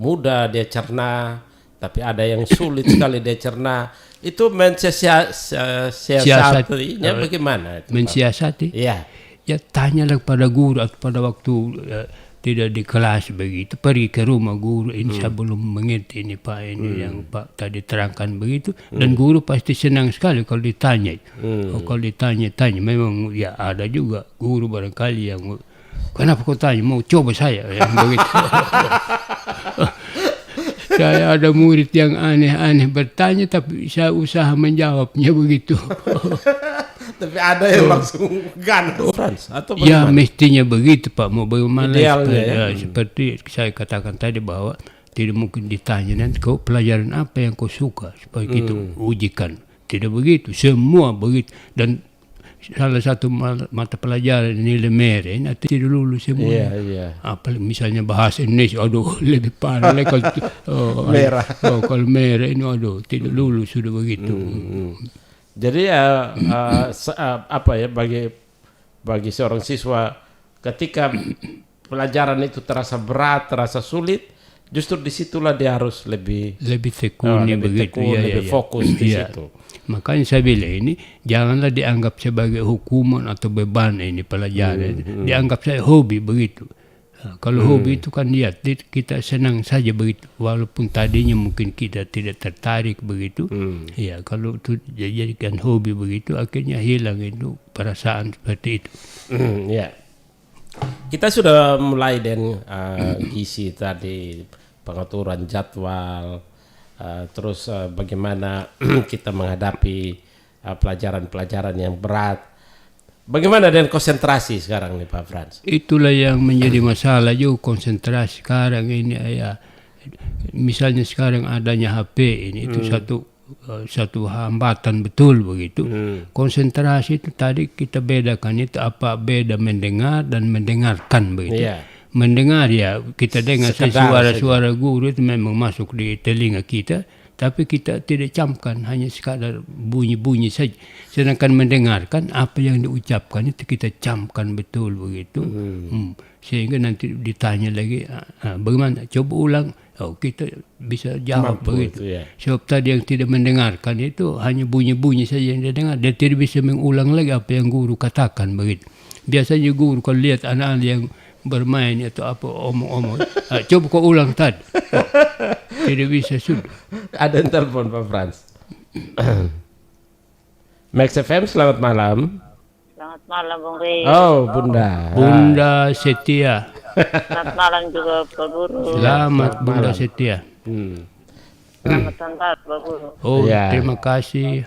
mudah dia cerna, tapi ada yang sulit sekali dia cerna. Itu mensiasatinya bagaimana? Mensiasati? Iya. ya tanyalah pada guru atau pada waktu tidak di kelas begitu, pergi ke rumah guru, ini saya belum mengerti ini Pak, ini yang Pak tadi terangkan begitu, dan guru pasti senang sekali kalau ditanya. Kalau ditanya-tanya, memang ya ada juga guru barangkali yang kenapa kau tanya, mau coba saya yang begitu. Saya ada murid yang aneh-aneh bertanya tapi saya usaha menjawabnya begitu. Tapi ada yang langsung gantung Frans atau Ya bagaimana? mestinya begitu Pak, mau bagaimana Idealnya, seperti saya katakan tadi bahwa tidak mungkin ditanya nanti kau pelajaran apa yang kau suka supaya kita ujikan. Tidak begitu, semua begitu. Dan salah satu mata pelajaran nilai merah ini tidak lulus semua. Iya. Apa misalnya bahasa Indonesia, aduh lebih parah lagi kalau Merah. kalau merah ini aduh tidak lulus sudah begitu. Jadi apa ya, bagi seorang siswa ketika pelajaran itu terasa berat, terasa sulit, justru disitulah dia harus lebih tekun begitu, lebih fokus di situ. Makanya saya bilang ini janganlah dianggap sebagai hukuman atau beban ini pelajaran, dianggap saya hobi begitu. Nah, kalau hobi itu kan lihat kita senang saja begitu, walaupun tadinya mungkin kita tidak tertarik begitu. Ya kalau itu dijadikan hobi begitu, akhirnya hilang itu perasaan seperti itu. Ya. Kita sudah mulai dengan gizi tadi, pengaturan jadwal, terus bagaimana kita menghadapi pelajaran-pelajaran yang berat. Bagaimana dengan konsentrasi sekarang nih Pak Frans? Itulah yang menjadi masalah juga, konsentrasi sekarang ini ya. Misalnya sekarang adanya HP ini itu satu hambatan betul begitu. Konsentrasi itu tadi kita bedakan itu apa beda mendengar dan mendengarkan begitu. Iya. Mendengar ya kita dengar Sekedar suara-suara guru itu memang masuk di telinga kita, tapi kita tidak camkan, hanya sekadar bunyi-bunyi saja. Sedangkan mendengarkan apa yang diucapkan itu kita camkan betul begitu. Sehingga nanti ditanya lagi, bagaimana? Coba ulang. Kita bisa jawab begitu. Ya. Sebab tadi yang tidak mendengarkan itu hanya bunyi-bunyi saja yang dia dengar. Dia tidak bisa mengulang lagi apa yang guru katakan begitu. Biasanya guru kalau lihat anak-anak yang bermain atau apa omong-omong, coba kau ulang tadi. Tidak bisa sudah. Ada yang telepon Pak Frans. Max FM, selamat malam. Selamat malam Bung Rey. Oh Bunda. Bunda Setia. Selamat malam juga Pak Guru. Selamat Bunda Setia. Selamat Natal Pak Guru. Oh Ya. terima kasih.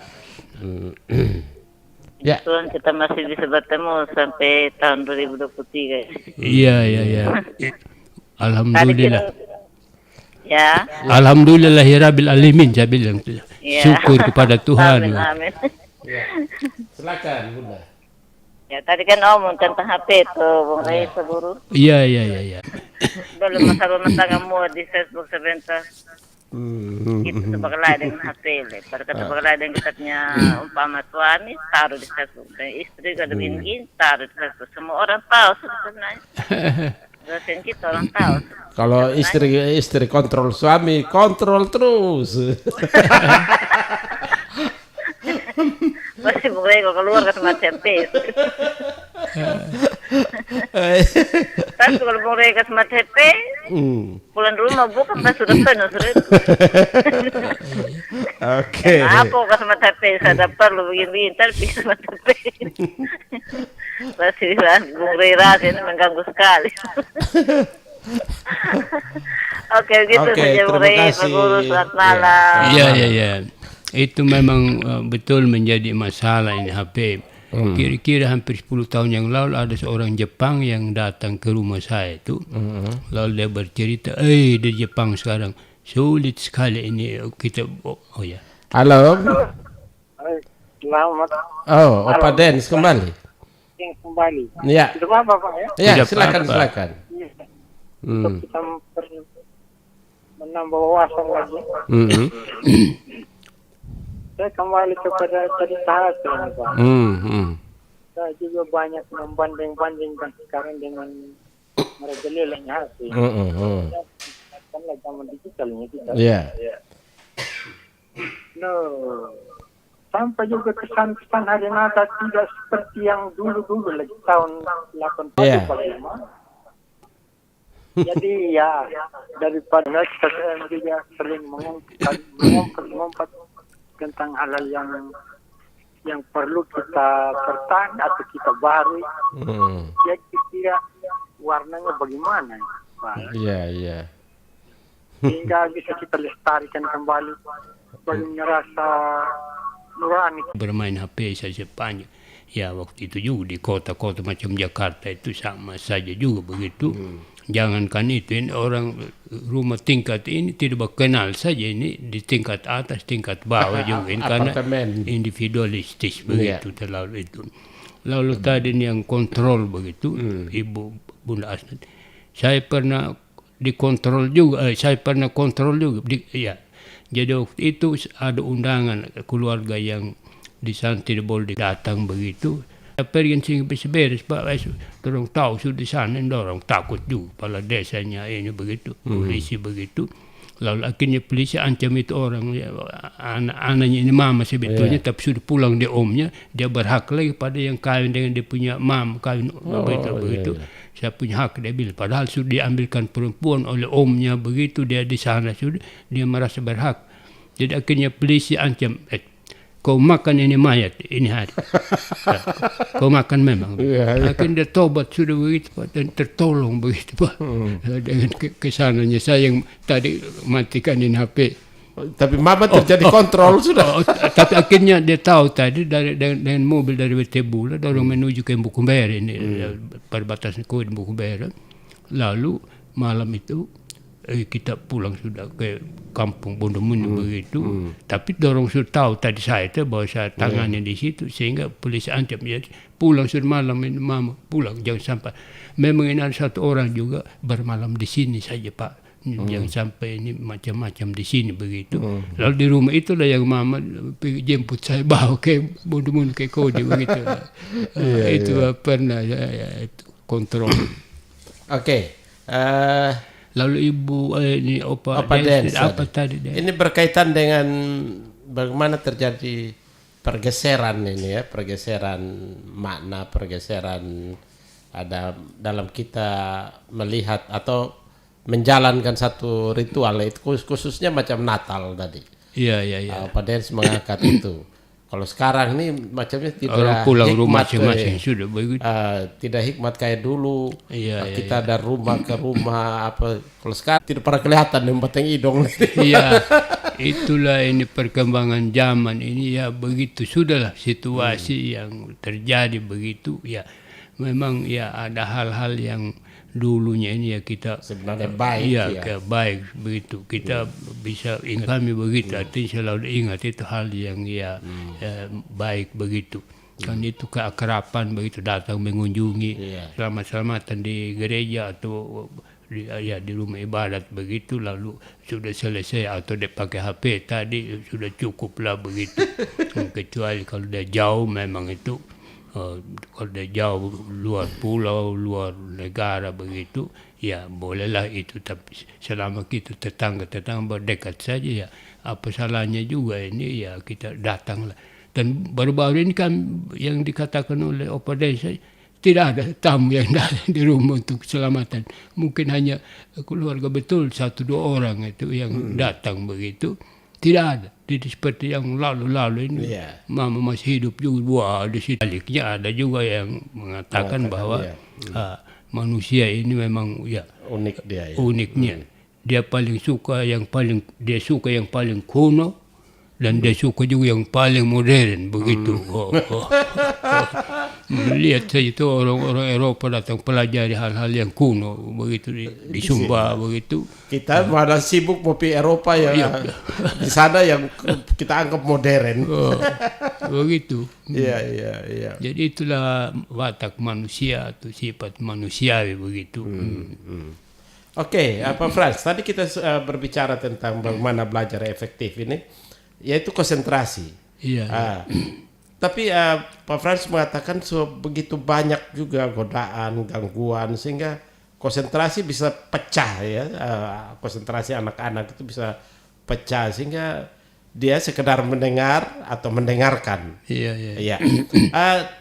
Ya. Tuhan kita masih bisa bertemu sampai tahun 2023. Iya. Alhamdulillah. Ya. Alhamdulillahirabbil alamin saya bilang. Ya. Syukur kepada Tuhan. Amin. Silakan Bunda. Ya tadi kan omong tentang HP itu Bung Rey Pak Guru. Iya. Belum masalah mau di Facebook sebentar. Itu sebagai dengan HP pada kata sebagai dengan kita punya umpama suami taruh di Facebook, dan istri kalau begini taruh di Facebook, semua orang tahu sebenarnya. Dosen kita orang tahu. Kalau istri kontrol suami, kontrol terus. Masih boleh kalau keluar ke tempat HP. Tapi kalau boleh ke tempat HP, pulang rumah bukan pas sudah penuh sudah. Oke. Apa ke tempat HP? Saya perlu begini, tapi ke tempat HP. Masih bilang Bung Rey Ras ini mengganggu sekali. Oke, gitu saja Bung Rey, Pak Guru, selamat malam. Iya. Itu memang betul menjadi masalah ini HP. Kira-kira hampir 10 tahun yang lalu ada seorang Jepang yang datang ke rumah saya itu. Lalu dia bercerita, di Jepang sekarang sulit sekali ini kita. Oh ya. Halo. Selamat Oh, Opa Dens kembali. kembali. Ya. Tidak apa Pak ya? Ya, Tidak silakan. apa-apa. Untuk kita menambah wawasan lagi. Saya kembali kepada cerita HP ini Pak. Saya juga banyak membanding-bandingkan sekarang dengan merajalelanya HP. Karena zaman digitalnya kita. Iya. No. Sampai juga kesan-kesan hari Natal tidak seperti yang dulu-dulu lagi tahun 80 Iya. bagaimana. Jadi ya daripada saya juga sering mengumpat tentang hal-hal yang perlu kita bertanya atau kita baru. Ya kira warnanya bagaimana, Pak? Iya. Sehingga bisa kita lestarikan kembali bagaimana rasa nurani. Bermain HP saja banyak. Ya waktu itu juga di kota-kota macam Jakarta itu sama saja juga begitu. Jangankan itu, ini orang rumah tingkat ini tidak kenal saja, ini di tingkat atas, tingkat bawah juga. Ini karena Apartemen. individualistis begitu terlalu itu. Lalu tadi yang kontrol begitu, Ibu Bunda Asnat. Saya pernah dikontrol juga, ya. Jadi waktu itu ada undangan keluarga yang di sana tidak boleh datang begitu. Pergi sini beres Pak, orang tahu sudah di sana, orang takut juga kepala desanya ini begitu, polisi begitu. Lalu akhirnya polisi ancam itu orang, ya, anaknya ini mama sebetulnya, tapi sudah pulang dia omnya, dia berhak lagi pada yang kawin dengan dia punya mam, kawin begitu. Saya punya hak, dia bilang. Padahal sudah diambilkan perempuan oleh omnya begitu, dia di sana sudah, dia merasa berhak. Jadi akhirnya polisi ancam, kau makan ini mayat ini hari. Kau makan memang. Akhirnya dia tobat sudah begitu Pak, dan tertolong begitu Pak. Dengan kesananya saya yang tadi matikan ini HP. Tapi mama terjadi kontrol sudah. Tapi akhirnya dia tahu tadi dengan mobil dari Wetebula dorong menuju ke Bukumbere ini, perbatasan Kuwait Bukumbere. Lalu malam itu kita pulang sudah ke kampung Bondomuni begitu. Tapi dorong sudah tahu tadi saya itu bahwa saya tangannya di situ, sehingga polisi ancam ya pulang sudah malam ini mama pulang jangan sampai. Memang ini ada satu orang juga bermalam di sini saja Pak. Jangan sampai ini macam-macam di sini begitu. Lalu di rumah itulah yang mama jemput saya bawa ke Bondomuni ke Kodi begitu. Itu pernah ya, itu kontrol. Oke. Lalu Ibu ini Opa Dance apa tadi? Ini berkaitan dengan bagaimana terjadi pergeseran ini ya, pergeseran makna, pergeseran ada dalam kita melihat atau menjalankan satu ritual itu khususnya macam Natal tadi. Iya. Pak Dens mengangkat itu. Kalau sekarang ini macamnya tidak orang pulang rumah hikmat masing-masing sudah begitu. Tidak hikmat kayak dulu. Iya. Kita dari rumah ke rumah apa. Kalau sekarang tidak pernah kelihatan yang batang hidung. Iya. Itulah ini perkembangan zaman ini ya begitu sudahlah situasi yang terjadi begitu ya. Memang ya ada hal-hal yang dulunya ini ya kita sebenarnya baik baik begitu kita bisa ingat kami begitu artinya selalu ingat itu hal yang baik begitu kan itu keakraban begitu datang mengunjungi selamat-selamatan di gereja atau di rumah ibadat begitu lalu sudah selesai atau dia pakai HP tadi sudah cukup lah begitu kecuali kalau dia jauh memang itu kalau dia jauh luar pulau, luar negara begitu, ya bolehlah itu. Tapi selama kita tetangga berdekat saja ya apa salahnya juga ini ya kita datanglah. Dan baru-baru ini kan yang dikatakan oleh Opa Desa tidak ada tamu yang datang di rumah untuk keselamatan. Mungkin hanya keluarga betul 1-2 orang itu yang datang begitu. Tidak ada. Jadi seperti yang lalu-lalu ini, mama masih hidup juga. Wah, di situ baliknya ada juga yang mengatakan bahwa manusia ini memang ya unik dia. Ya. Uniknya, dia suka yang paling kuno dan dia suka juga yang paling modern begitu. Lihat saja itu orang-orang Eropa datang pelajari hal-hal yang kuno begitu di Sumba begitu. Kita malah sibuk mau pergi Eropa ya. Di sana yang kita anggap modern. Begitu. Iya. Jadi itulah watak manusia atau sifat manusiawi begitu. Oke, Pak Frans, tadi kita berbicara tentang bagaimana belajar efektif ini, yaitu konsentrasi. Iya. Tapi Pak Frans mengatakan begitu banyak juga godaan, gangguan, sehingga konsentrasi bisa pecah ya. Konsentrasi anak-anak itu bisa pecah, sehingga dia sekedar mendengar atau mendengarkan. Iya. Iya.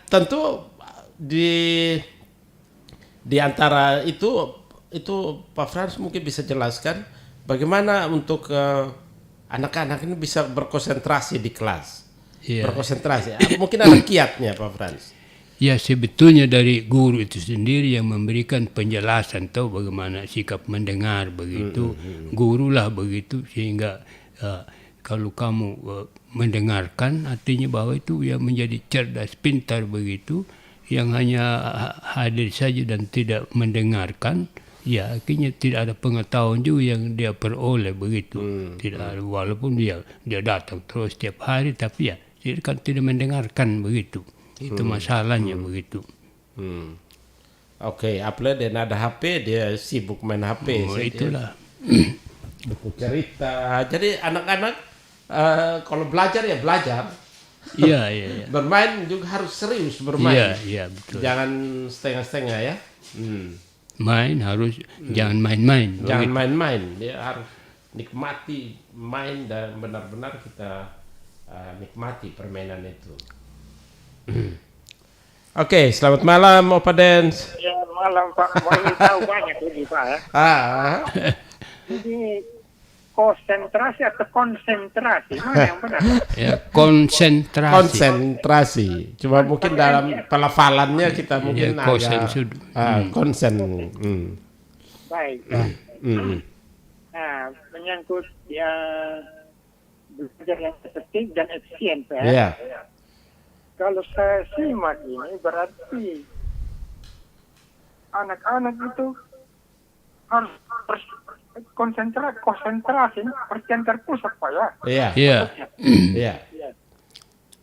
Tentu di antara itu Pak Frans mungkin bisa jelaskan bagaimana untuk anak-anak ini bisa berkonsentrasi di kelas. Iya. Berkonsentrasi. Mungkin ada kiatnya Pak Frans. Ya, sebetulnya dari guru itu sendiri yang memberikan penjelasan tahu bagaimana sikap mendengar begitu. Gurulah begitu, sehingga kalau kamu mendengarkan artinya bahwa itu yang menjadi cerdas, pintar begitu. Yang hanya hadir saja dan tidak mendengarkan, ya akhirnya tidak ada pengetahuan juga yang dia peroleh begitu. Tidak ada, walaupun dia datang terus setiap hari, tapi ya dia kan tidak mendengarkan begitu. Itu masalahnya begitu. Oke, apalagi dia ada HP, dia sibuk main HP. Itulah. Buku cerita. Jadi anak-anak kalau belajar ya belajar. Iya. Bermain juga harus serius bermain. Iya, betul. Jangan setengah-setengah ya. Main harus jangan main-main. Jangan begitu. main-main. Dia harus nikmati main dan benar-benar kita nikmati permainan itu. Oke, selamat malam Opa Dance. Ya malam Pak, mau tahu banyak ini Pak ya. Ini konsentrasi atau konsentrasi, mana yang benar? Ya, konsentrasi. Konsentrasi. Cuma mungkin dalam pelafalannya kita mungkin Ya, konsen. Baik. Nah, menyangkut ya belajar yang efektif dan efisien Pak. Iya. Kalau saya simak ini berarti anak-anak itu harus konsentrasi perhatian terpusat Pak ya. Iya.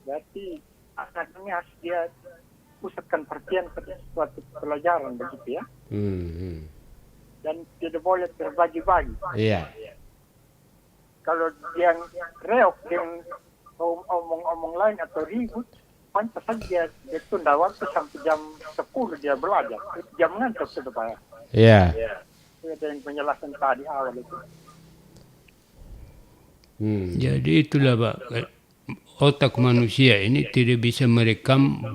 Berarti anak ini harus dia pusatkan perhatian pada suatu pelajaran begitu ya. Dan tidak boleh terbagi-bagi. Iya. Kalau dia reok dengan omong-omong lain atau ribut, pantas saja dia tunda waktu sampai jam 10 dia belajar. Jam ngantuk sudah Pak. Iya. Itu yang penjelasan tadi awal itu. Jadi itulah Pak, otak manusia ini tidak bisa merekam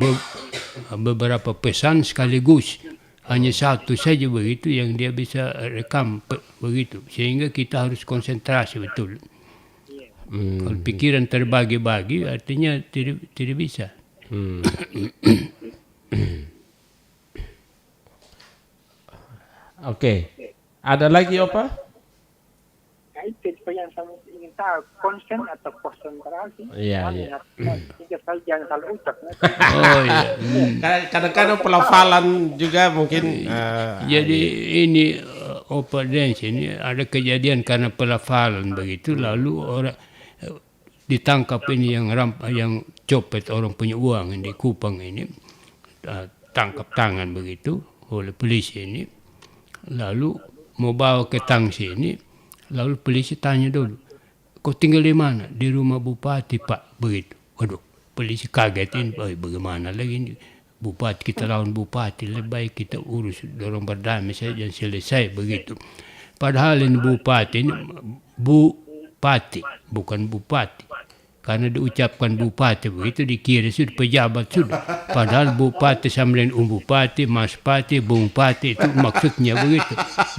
beberapa pesan sekaligus. Hanya satu saja begitu yang dia bisa rekam begitu. Sehingga kita harus konsentrasi betul. Kalau pikiran terbagi-bagi artinya tidak bisa. Oke. Ada lagi Opa? Nah, itu yang saya ingin tahu, konsen atau konsentrasi. Iya. Jika saya jangan salah ucap. Oh iya. Kadang-kadang pelafalan juga mungkin. Jadi ini Opa Dance ini ada kejadian karena pelafalan begitu, lalu orang ditangkap ini yang copet orang punya uang di Kupang ini, tangkap tangan begitu oleh polisi ini, lalu mau bawa ke tangsi ini, lalu polisi tanya dulu, kau tinggal di mana? Di rumah Bupati Pak, begitu. Waduh, polisi kaget ini, bagaimana lagi ini? Bupati, kita lawan Bupati, lebih baik kita urus dorong berdamai saja dan selesai begitu. Padahal ini Bupati ini Bupati, bukan Bupati. Karena diucapkan Bupati begitu dikira sudah pejabat sudah. Padahal Bupati sama dengan Bupati, Mas Pati, Bung Pati itu maksudnya begitu.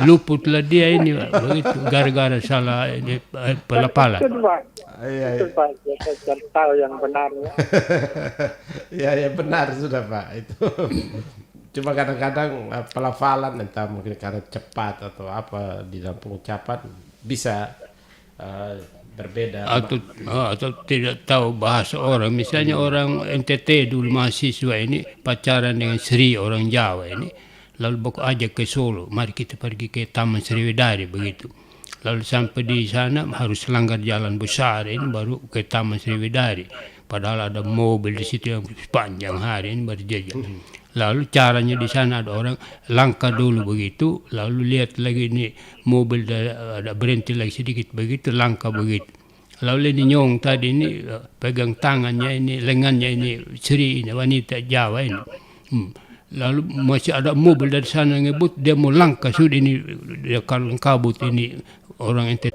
Luputlah dia ini begitu gara-gara salah pelapalan. Itu Pak, saya tahu yang benarnya. Ya benar sudah Pak itu. Cuma kadang-kadang pelafalan entah mungkin karena cepat atau apa di dalam pengucapan bisa berbeda atau tidak tahu bahasa orang. Misalnya orang NTT dulu mahasiswa ini pacaran dengan Sri orang Jawa ini, lalu baku ajak ke Solo, mari kita pergi ke Taman Sriwidari begitu. Lalu sampai di sana harus langgar jalan besar ini baru ke Taman Sriwidari. Padahal ada mobil di situ yang sepanjang hari ini berjajar. Lalu caranya di sana ada orang langkah dulu begitu, lalu lihat lagi ini mobil ada berhenti lagi sedikit begitu, langkah begitu. Lalu ini Nyong tadi ini pegang tangannya ini, lengannya ini Sri ini wanita Jawa ini. Lalu masih ada mobil dari sana ngebut, dia mau langkah sudah ini dia kabut ini orang ente.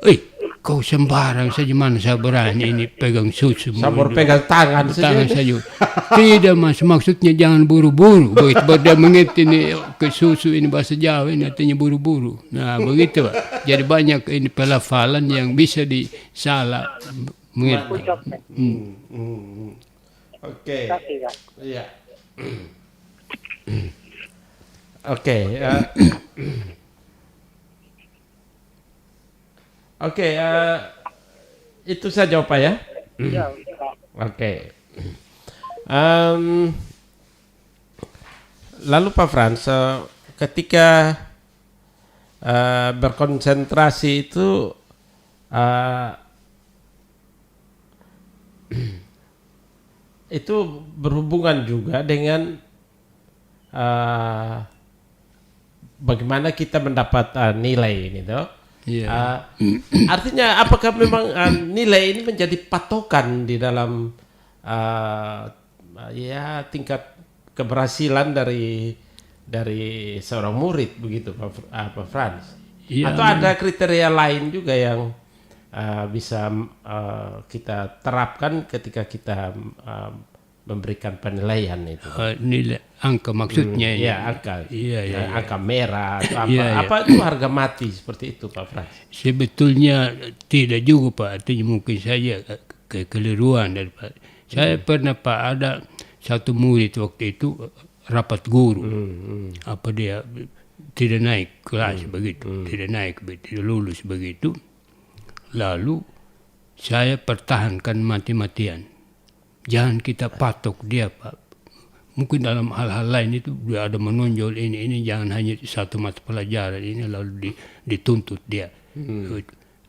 kau sembarang saja, mana saya berani ini pegang susu. Sabor pegang tangan saja. Tidak mas, maksudnya jangan buru-buru. Begitu dia mengerti ini ke susu ini bahasa Jawa ini artinya buru-buru. Nah begitu Pak. Jadi banyak ini pelafalan yang bisa disalah mengerti. Oke. Kasih, Kak. Iya. Oke. Oke, itu saja Pak ya. Ya, Pak. Oke. Lalu Pak Frans, ketika berkonsentrasi itu itu berhubungan juga dengan bagaimana kita mendapat nilai ini, toh. Yeah. Artinya apakah memang nilai ini menjadi patokan di dalam ya tingkat keberhasilan dari seorang murid begitu Pak Frans? Yeah. Atau ada kriteria lain juga yang bisa kita terapkan ketika kita memberikan penilaian itu? Nilai angka maksudnya ya angka, iya. Angka merah atau apa? Iya. Apa itu harga mati seperti itu Pak Frans? Sebetulnya tidak juga Pak, artinya mungkin saja kekeliruan daripada. Saya pernah Pak ada satu murid waktu itu rapat guru, apa dia tidak naik kelas begitu, tidak naik begitu, tidak lulus begitu. Lalu saya pertahankan mati-matian. Jangan kita patok dia Pak. Mungkin dalam hal-hal lain itu dia ada menonjol ini jangan hanya satu mata pelajaran ini lalu dituntut dia.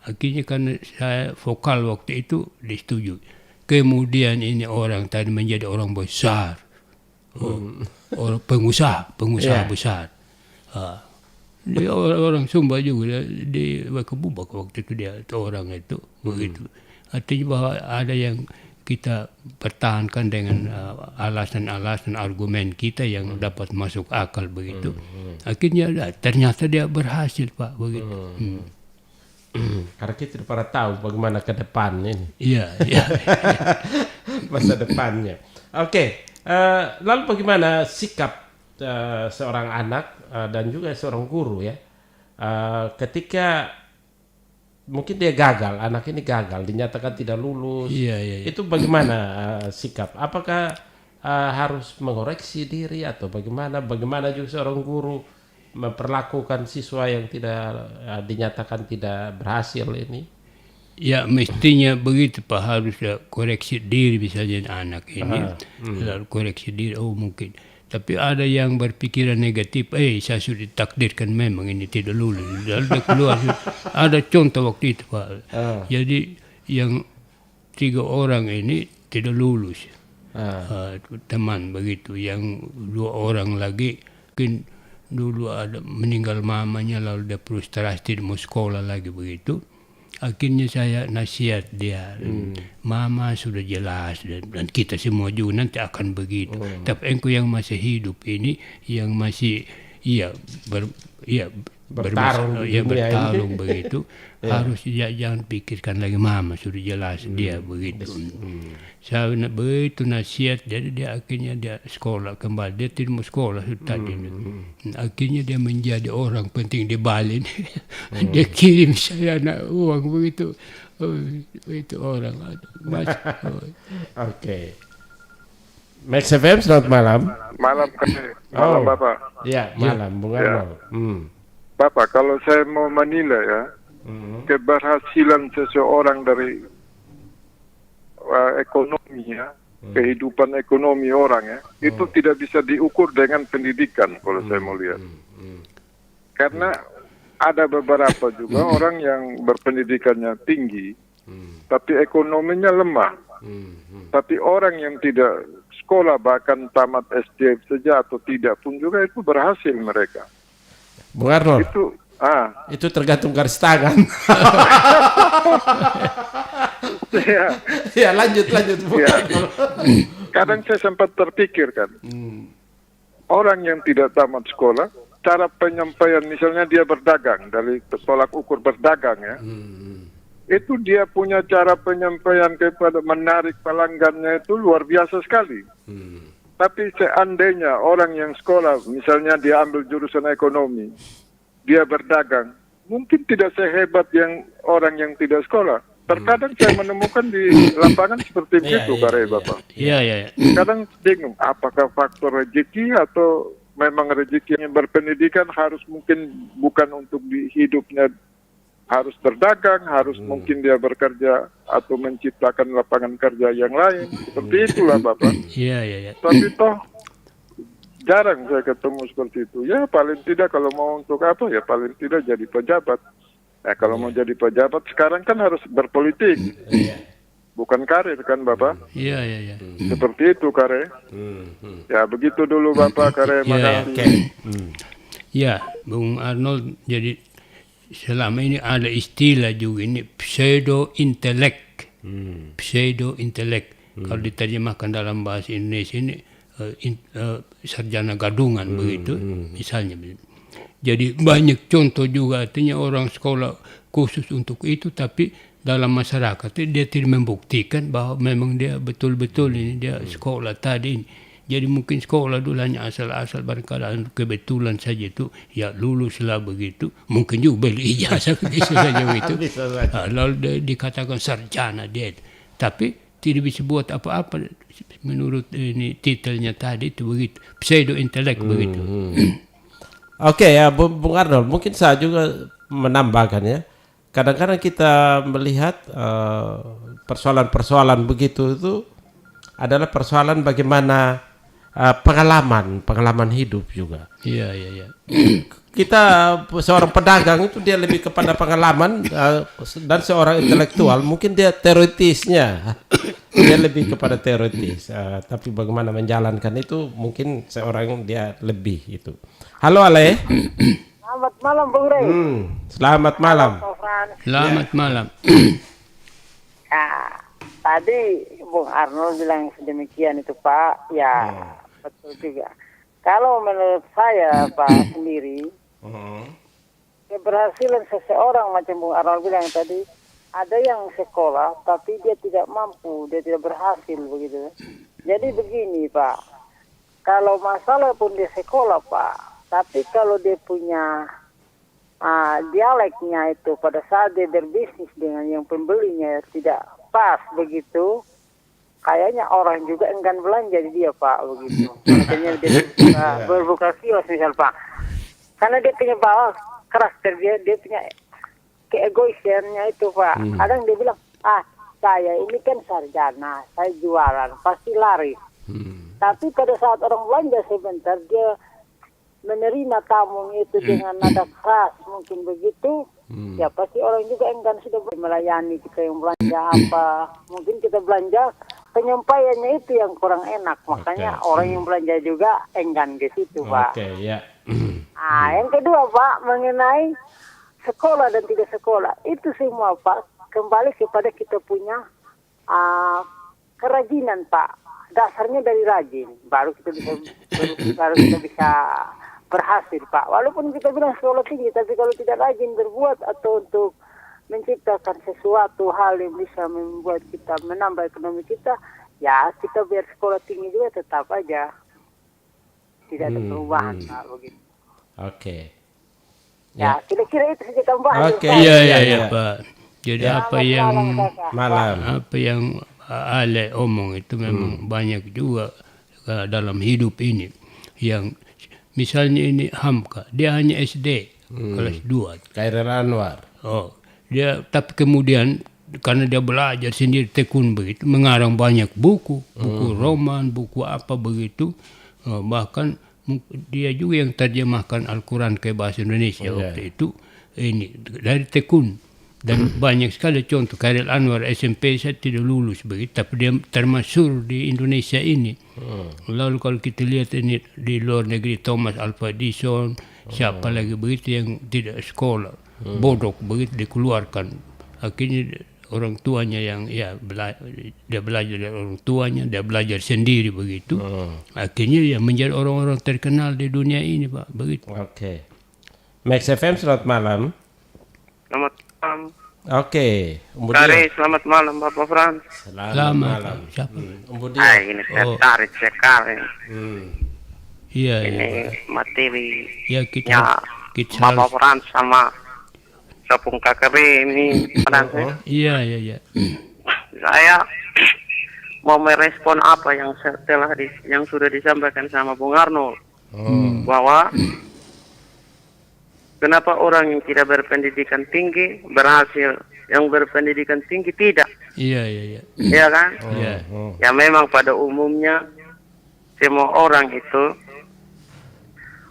Akhirnya karena saya vokal waktu itu disetujui. Kemudian ini orang tadi menjadi orang besar, orang pengusaha besar. Dia orang Sumba juga di Wakabubak waktu itu dia orang itu begitu. Artinya bahwa ada yang kita pertahankan dengan alasan-alasan argumen kita yang dapat masuk akal begitu. Akhirnya ternyata dia berhasil Pak begitu. Karena kita tidak pernah tahu bagaimana ke depan ini. Iya. Masa depannya. Oke, lalu bagaimana sikap seorang anak dan juga seorang guru ya ketika mungkin dia gagal, anak ini gagal, dinyatakan tidak lulus. Iya. Itu bagaimana sikap? Apakah harus mengoreksi diri atau bagaimana? Bagaimana juga seorang guru memperlakukan siswa yang tidak dinyatakan tidak berhasil ini? Ya mestinya begitu Pak, harus koreksi diri misalnya anak ini. Lalu koreksi diri, mungkin. Tapi ada yang berpikiran negatif, saya sudah ditakdirkan memang ini tidak lulus. Lalu dia keluar, ada contoh waktu itu Pak. Jadi yang 3 orang ini tidak lulus. Teman begitu, yang 2 orang lagi mungkin dulu ada meninggal mamanya lalu dia frustrasi mau sekolah lagi begitu. Akhirnya saya nasihat dia, mama sudah jelas dan kita semua juga nanti akan begitu. Tapi engkau yang masih hidup ini, yang masih bertarung begitu, harus jangan pikirkan lagi mama sudah jelas dia begitu. Saya begitu nasihat, jadi dia akhirnya dia sekolah kembali. Dia tidak mau sekolah tadi. Akhirnya dia menjadi orang penting di Bali. Dia kirim saya uang begitu. Itu orang. Oke. Max FM, selamat malam. Malam kasih. Malam Bapak. Ya, malam Bung Arnold. Bapak, kalau saya mau menilai ya, keberhasilan seseorang dari ekonomi ya, kehidupan ekonomi orang ya, itu tidak bisa diukur dengan pendidikan kalau saya mau lihat. Karena ada beberapa juga orang yang berpendidikannya tinggi, tapi ekonominya lemah. Tapi orang yang tidak sekolah bahkan tamat SD saja atau tidak pun juga itu berhasil mereka. Bung Arnold, itu tergantung garis tangan. Ya, lanjut Bung Arnold. Kadang saya sempat terpikir kan, orang yang tidak tamat sekolah, cara penyampaian misalnya dia berdagang dari tolak ukur berdagang ya, itu dia punya cara penyampaian kepada menarik pelanggannya itu luar biasa sekali. Tapi seandainya orang yang sekolah, misalnya dia ambil jurusan ekonomi, dia berdagang, mungkin tidak sehebat yang orang yang tidak sekolah. Terkadang saya menemukan di lapangan seperti itu, Bapak. Iya. Kadang bingung, apakah faktor rezeki atau memang rezeki yang berpendidikan harus mungkin bukan untuk di hidupnya, harus berdagang, harus mungkin dia bekerja atau menciptakan lapangan kerja yang lain. Seperti itulah, Bapak. Iya. Tapi toh jarang saya ketemu seperti itu. Ya paling tidak kalau mau untuk apa, ya paling tidak jadi pejabat. Kalau mau jadi pejabat sekarang kan harus berpolitik. Bukan karir kan, Bapak? Iya. Seperti itu, Kare. Ya begitu dulu, Bapak, Kare. Makasih. Ya, Bung Arnold, jadi selama ini ada istilah juga ini pseudo-intelek. Pseudo-intelek. Kalau diterjemahkan dalam bahasa Indonesia ini sarjana gadungan begitu, misalnya. Jadi banyak contoh juga, artinya orang sekolah khusus untuk itu, tapi dalam masyarakat dia tidak membuktikan bahwa memang dia betul-betul ini dia sekolah tadi ini. Jadi mungkin sekolah dulu hanya asal-asal, barangkali kebetulan saja itu ya luluslah begitu, mungkin juga beli ijazah bisa saja begitu. Lalu dikatakan sarjana dia, tapi tidak bisa buat apa-apa menurut ini titelnya tadi itu begitu, pseudo intelek begitu. Oke ya, Bung Arnold, mungkin saya juga menambahkan ya. Kadang-kadang kita melihat persoalan-persoalan begitu itu adalah persoalan bagaimana pengalaman hidup juga. Iya. Kita seorang pedagang itu dia lebih kepada pengalaman dan seorang intelektual mungkin dia teoritisnya, dia lebih kepada teoritis. Tapi bagaimana menjalankan itu mungkin seorang dia lebih itu. Halo Ale. Selamat malam Bung Rey. Selamat malam. Selamat malam. Tadi Bung Arnold bilang sedemikian itu Pak, ya betul juga. Kalau menurut saya Pak sendiri, keberhasilan seseorang macam Bung Arnold bilang tadi, ada yang sekolah tapi dia tidak mampu, dia tidak berhasil begitu. Jadi begini Pak, kalau masalah pun dia sekolah Pak, tapi kalau dia punya dialeknya itu pada saat dia berbisnis dengan yang pembelinya tidak pas begitu, kayaknya orang juga enggan belanja di dia Pak begitu. Makanya dia berbuka kios misal Pak, karena dia punya bawa karakter dia punya keegoisannya itu Pak. Kadang dia bilang, saya ini kan sarjana, saya jualan pasti laris. Tapi pada saat orang belanja sebentar dia menerima tamu itu dengan nada keras mungkin begitu, ya pasti orang juga enggan sudah melayani kita yang belanja apa. Mungkin kita belanja penyampaiannya itu yang kurang enak, makanya orang yang belanja juga enggan ke situ Pak. Yang kedua Pak, mengenai sekolah dan tidak sekolah, itu semua Pak kembali kepada kita punya kerajinan Pak. Dasarnya dari rajin, baru kita bisa berhasil Pak. Walaupun kita bilang sekolah tinggi, tapi kalau tidak rajin berbuat atau untuk menciptakan sesuatu hal yang bisa membuat kita menambah ekonomi kita, ya kita biar sekolah tinggi juga tetap aja tidak ada perubahan Pak begitu. Ya kira-kira itu saja tambahan. Iya Pak. Jadi apa yang Ale omong itu memang banyak juga dalam hidup ini. Yang misalnya ini Hamka, dia hanya SD kelas 2. Khairil Anwar. Dia tapi kemudian karena dia belajar sendiri tekun begitu, mengarang banyak buku roman, buku apa begitu. Bahkan dia juga yang terjemahkan Al-Quran ke bahasa Indonesia waktu itu ini dari tekun. Dan banyak sekali contoh. Khairil Anwar SMP saya tidak lulus begitu, tapi dia termasuk di Indonesia ini. Lalu kalau kita lihat ini di luar negeri, Thomas Alva Edison, siapa lagi begitu yang tidak sekolah, bodoh begitu dikeluarkan. Akhirnya orang tuanya yang dia belajar dari orang tuanya, dia belajar sendiri begitu. Akhirnya ya menjadi orang-orang terkenal di dunia ini Pak begitu. Max FM, selamat malam. Selamat malam. Oke, Kari, selamat malam Bapak Frans. Selamat malam. Siapa? Ini saya tarik sekali. Iya, Ini iya. materi Ya ya kita Bapak Frans sama Sapung Kakeri ini. Frans, ya. Iya, iya, iya. Saya mau merespon apa yang yang sudah disampaikan sama Bung Arnold bahwa kenapa orang yang tidak berpendidikan tinggi berhasil, yang berpendidikan tinggi tidak? Iya, iya, iya. Iya kan? Iya. Ya memang pada umumnya semua orang itu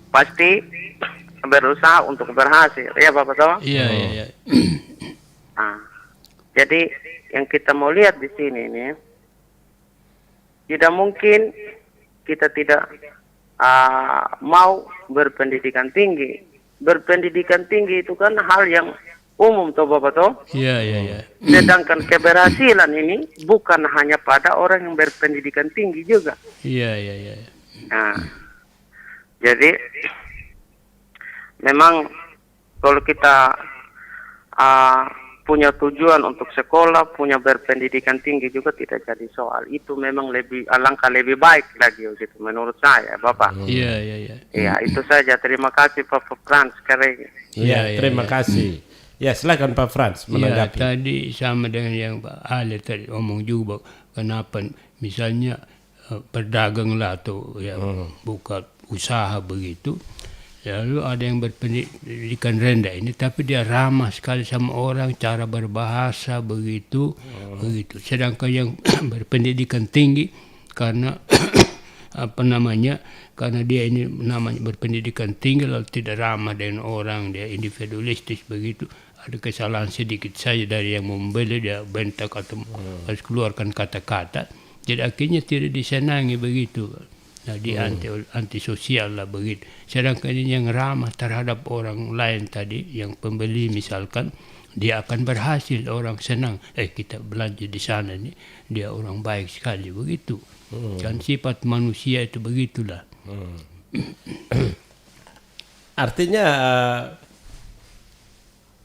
pasti berusaha untuk berhasil. Ya Bapak tahu? Iya, iya, iya. Nah, jadi yang kita mau lihat di sini nih, tidak mungkin kita tidak mau berpendidikan tinggi. Berpendidikan tinggi itu kan hal yang umum toh Bapak toh. Iya, iya, iya. Sedangkan keberhasilan ini bukan hanya pada orang yang berpendidikan tinggi juga. Iya, iya, iya. Nah, jadi memang kalau kita punya tujuan untuk sekolah, punya berpendidikan tinggi juga tidak jadi soal. Itu memang alangkah lebih baik lagi gitu menurut saya, Bapak. Iya, iya, iya. Ya, itu saja. Terima kasih Pak Frans sekali. Iya, terima kasih. Ya, silakan Pak Frans Ya, menanggapi. tadi sama dengan yang Pak Ali tadi omong juga, kenapa misalnya berdaganglah atau ya buka usaha begitu, lalu ada yang berpendidikan rendah ini tapi dia ramah sekali sama orang, cara berbahasa begitu, begitu. Sedangkan yang berpendidikan tinggi karena apa namanya, karena dia ini namanya berpendidikan tinggi lalu tidak ramah dengan orang, dia individualistis begitu, ada kesalahan sedikit saja dari yang membeli dia bentak atau harus keluarkan kata-kata, jadi akhirnya tidak disenangi begitu. Nah, dia anti sosial lah begitu. Sedangkan ini yang ramah terhadap orang lain tadi, yang pembeli misalkan, dia akan berhasil, orang senang. Kita belanja di sana nih, dia orang baik sekali begitu. Kan sifat manusia itu begitulah. Artinya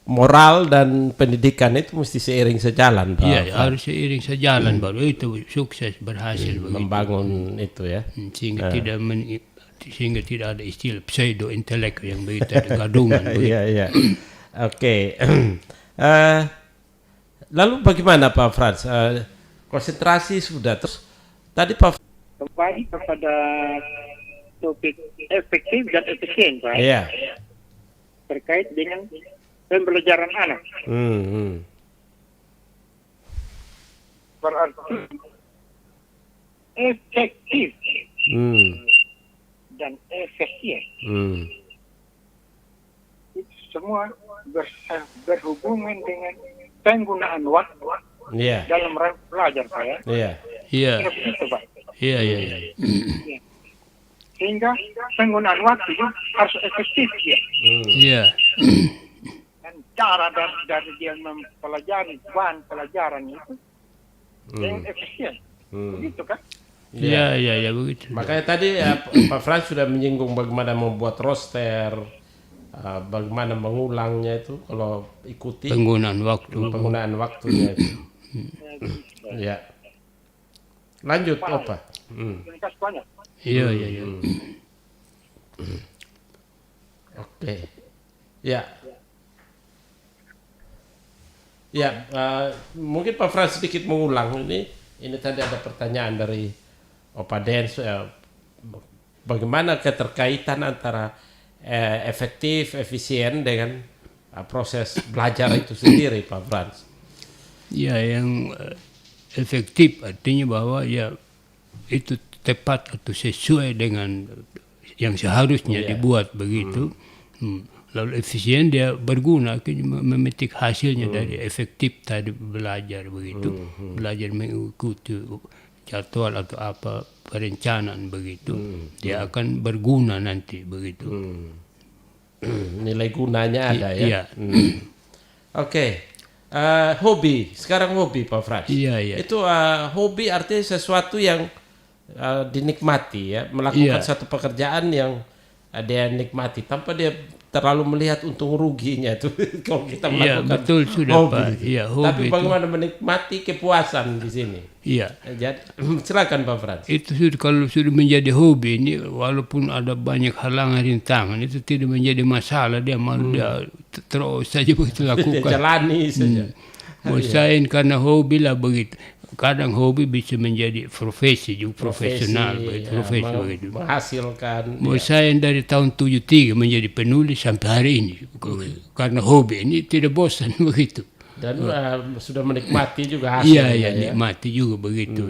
moral dan pendidikan itu mesti seiring sejalan, Pak. Iya, harus seiring sejalan baru itu sukses berhasil begitu. Membangun itu ya. Sehingga tidak ada istilah pseudo intelek yang begitu ada gadungan. Iya, iya. Oke. Lalu bagaimana Pak Frans? Konsentrasi sudah, terus tadi Pak Kembali kepada topik efektif dan efisien, Pak. Iya. Terkait dengan pembelajaran anak. Berarti efektif dan efisien. Itu semua berhubungan dengan penggunaan waktu dalam belajar, Pak ya. Iya. Begitu, Pak. Iya, iya, iya. Sehingga penggunaan waktu itu harus efektif ya. Iya. Dan cara dari dia mempelajari bahan pelajaran itu yang efisien. Begitu kan? Iya, iya, iya begitu. Makanya tadi Pak Frans sudah menyinggung bagaimana membuat roster, bagaimana mengulangnya itu kalau ikuti penggunaan waktunya itu. Ya. Lanjut apa? Terima kasih banyak. Iya, iya, iya. Oke. Ya. Ya, mungkin Pak Frans sedikit mengulang ini tadi ada pertanyaan dari Opa Dens, bagaimana keterkaitan antara efektif, efisien dengan proses belajar itu sendiri, Pak Frans? Ya, yang efektif artinya bahwa ya itu tepat atau sesuai dengan yang seharusnya dibuat begitu. Lalu efisien dia berguna, memetik hasilnya dari efektif tadi belajar begitu, belajar mengikuti jadwal atau apa perencanaan begitu, dia akan berguna nanti begitu. Nilai gunanya ada ya. Iya. Oke. Hobi, sekarang hobi Pak Frans. Iya, iya. Itu hobi artinya sesuatu yang dinikmati ya, melakukan satu pekerjaan yang dia nikmati tanpa dia terlalu melihat untung ruginya itu kalau kita Iya, melakukan betul sudah hobi. Pak. Iya, hobi Tapi itu. bagaimana menikmati kepuasan di sini? Iya. Jadi silakan Pak Frans. Itu sudah, kalau sudah menjadi hobi ini, walaupun ada banyak halangan rintangan, itu tidak menjadi masalah. Dia malu dia terus saja begitu Dia lakukan. jalani saja. Bosain karena hobi lah begitu. Kadang hobi bisa menjadi profesi juga, profesional begitu, profesi begitu. Menghasilkan. Bosain dari tahun 73 menjadi penulis sampai hari ini. Karena hobi ini tidak bosan begitu. Dan sudah menikmati juga Iya, hasilnya. ya, nikmati juga begitu.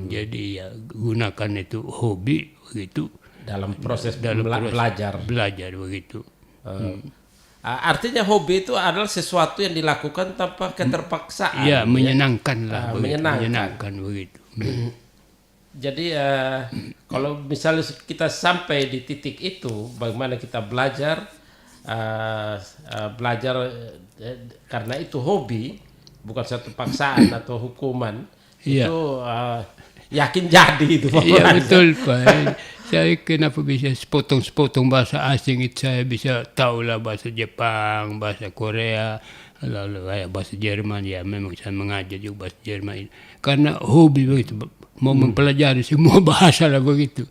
Jadi ya gunakan itu hobi begitu Dalam proses dalam proses belajar. belajar begitu. Artinya hobi itu adalah sesuatu yang dilakukan tanpa keterpaksaan. Iya, menyenangkan lah begitu. Menyenangkan. Menyenangkan begitu. Jadi kalau misalnya kita sampai di titik itu, bagaimana kita belajar, karena itu hobi, bukan satu paksaan atau hukuman. Iya. Itu yakin jadi itu. Iya betul Pak. Saya kenapa bisa sepotong-sepotong bahasa asing itu, saya bisa tahulah bahasa Jepang, bahasa Korea, lalu bahasa Jerman. Ya memang saya mengajar juga bahasa Jerman. Karena hobi begitu, mau mempelajari semua bahasa lah begitu.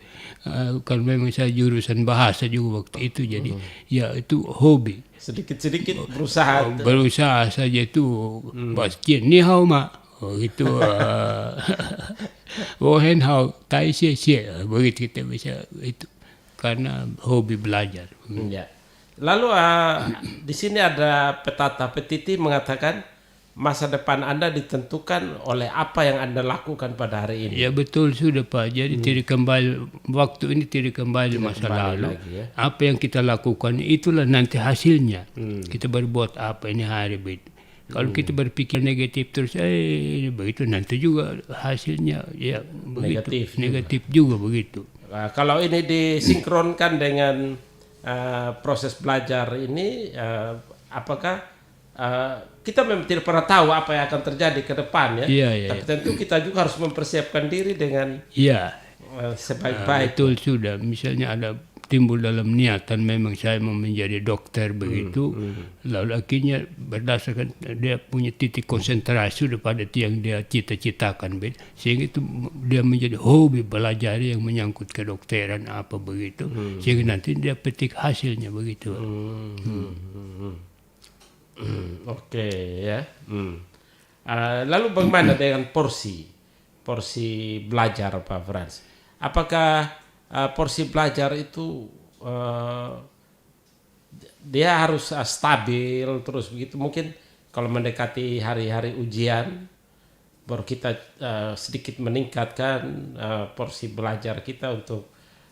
Kan memang saya jurusan bahasa juga waktu itu, jadi ya itu hobi. Sedikit-sedikit berusaha saja itu bahasa Cina, ni hao ma, gitu. Wohen hao tai xie xie, begitu kita bisa itu karena hobi belajar. Ya. Lalu di sini ada petata petiti mengatakan masa depan Anda ditentukan oleh apa yang Anda lakukan pada hari ini. Ya betul sudah Pak. Jadi tidak kembali waktu ini, tidak kembali masa lalu. Lagi, ya. Apa yang kita lakukan itulah nanti hasilnya. Kita berbuat apa ini hari begitu. Kalau kita berpikir negatif terus, begitu nanti juga hasilnya ya begitu. Negatif juga begitu. Kalau ini disinkronkan dengan proses belajar ini, apakah kita memang tidak pernah tahu apa yang akan terjadi ke depan ya? Tapi tentu kita juga harus mempersiapkan diri dengan sebaik-baik. Betul sudah. Misalnya ada timbul dalam niatan memang saya mau menjadi dokter begitu, lalu akhirnya berdasarkan dia punya titik konsentrasi pada yang dia cita-citakan, sehingga itu dia menjadi hobi belajar yang menyangkut kedokteran apa begitu, sehingga nanti dia petik hasilnya begitu. Oke ya. Lalu bagaimana dengan porsi belajar Pak Frans? Apakah porsi belajar itu dia harus stabil terus begitu? Mungkin kalau mendekati hari-hari ujian baru kita sedikit meningkatkan porsi belajar kita untuk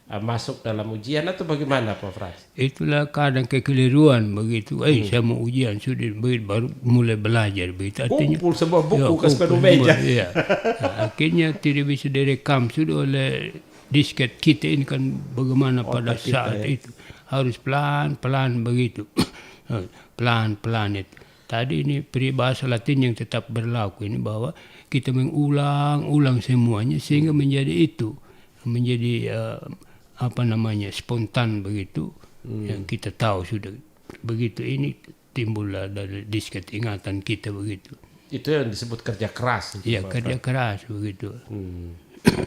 masuk dalam ujian, atau bagaimana Pak Frans? Itulah kadang kekeliruan begitu. Saya mau ujian sudah baru mulai belajar begitu. Artinya kumpul semua buku ke sepenuh meja. Iya. Akhirnya tidak bisa direkam sudah oleh disket kita ini kan bagaimana pada saat itu harus pelan-pelan begitu. Pelan-pelan itu. Tadi ini peribahasa Latin yang tetap berlaku ini bahwa kita mengulang-ulang semuanya sehingga menjadi itu. Menjadi spontan begitu, yang kita tahu sudah begitu. Ini timbullah dari disket ingatan kita begitu. Itu yang disebut kerja keras. Iya, kerja keras begitu.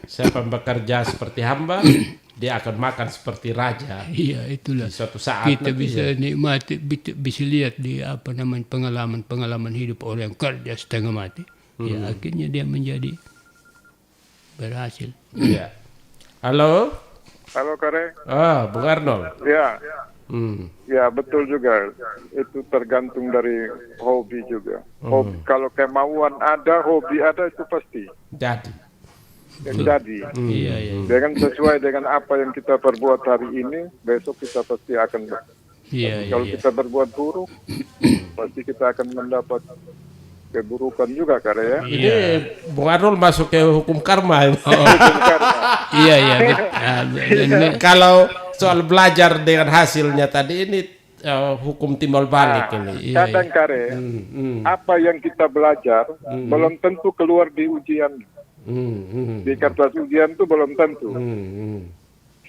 Siapa bekerja seperti hamba, dia akan makan seperti raja. Iya, itulah. Di suatu saat kita bisa nikmati, bisa lihat di pengalaman hidup orang yang kerja setengah mati. Ya, akhirnya dia menjadi berhasil. Iya. Halo Kare. Bung Arnold. Ya. Ya betul juga. Itu tergantung dari hobi juga. Hobi, kalau kemauan ada, hobi ada, itu pasti jadi. Dengan sesuai dengan apa yang kita perbuat hari ini, besok kita pasti akan. Kalau kita berbuat buruk, pasti kita akan mendapat keburukan juga Kare ya. Ini Bung Arnold masuk ke hukum karma. Hukum karma. Iya. Kalau soal belajar dengan hasilnya tadi ini hukum timbal balik ini. Kadang Kare, apa yang kita belajar belum tentu keluar di ujian. Di kertas ujian itu belum tentu.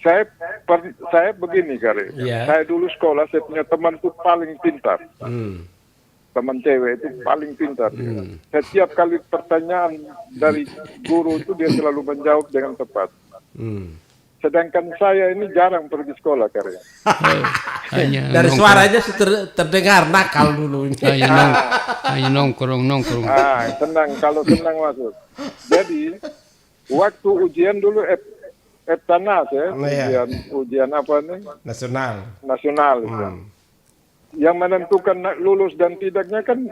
saya begini Kare. Iya. Saya dulu sekolah, saya punya teman tuh paling pintar. Teman cewek itu paling pintar. Setiap kali pertanyaan dari guru itu dia selalu menjawab dengan tepat. Sedangkan saya ini jarang pergi sekolah Kare. Dari suaranya terdengar nakal dulu ini. Hanya nongkrong. Senang kalau senang masuk. Jadi waktu ujian dulu Eptanas ya, ujian apa nih? Nasional. Yang menentukan lulus dan tidaknya kan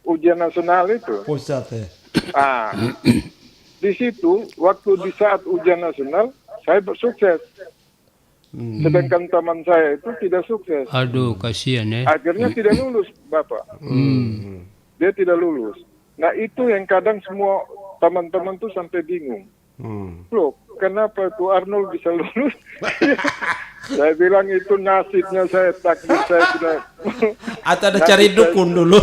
ujian nasional itu. Pusat ya. Di situ waktu di saat ujian nasional saya sukses. Sedangkan teman saya itu tidak sukses. Aduh, kasihan ya. Akhirnya tidak lulus, Bapak. Dia tidak lulus. Nah, itu yang kadang semua teman-teman tuh sampai bingung. Loh, kenapa tuh Arnold bisa lulus? Saya bilang itu nasibnya saya, takdir saya sudah. Atau ada cari dukun dulu.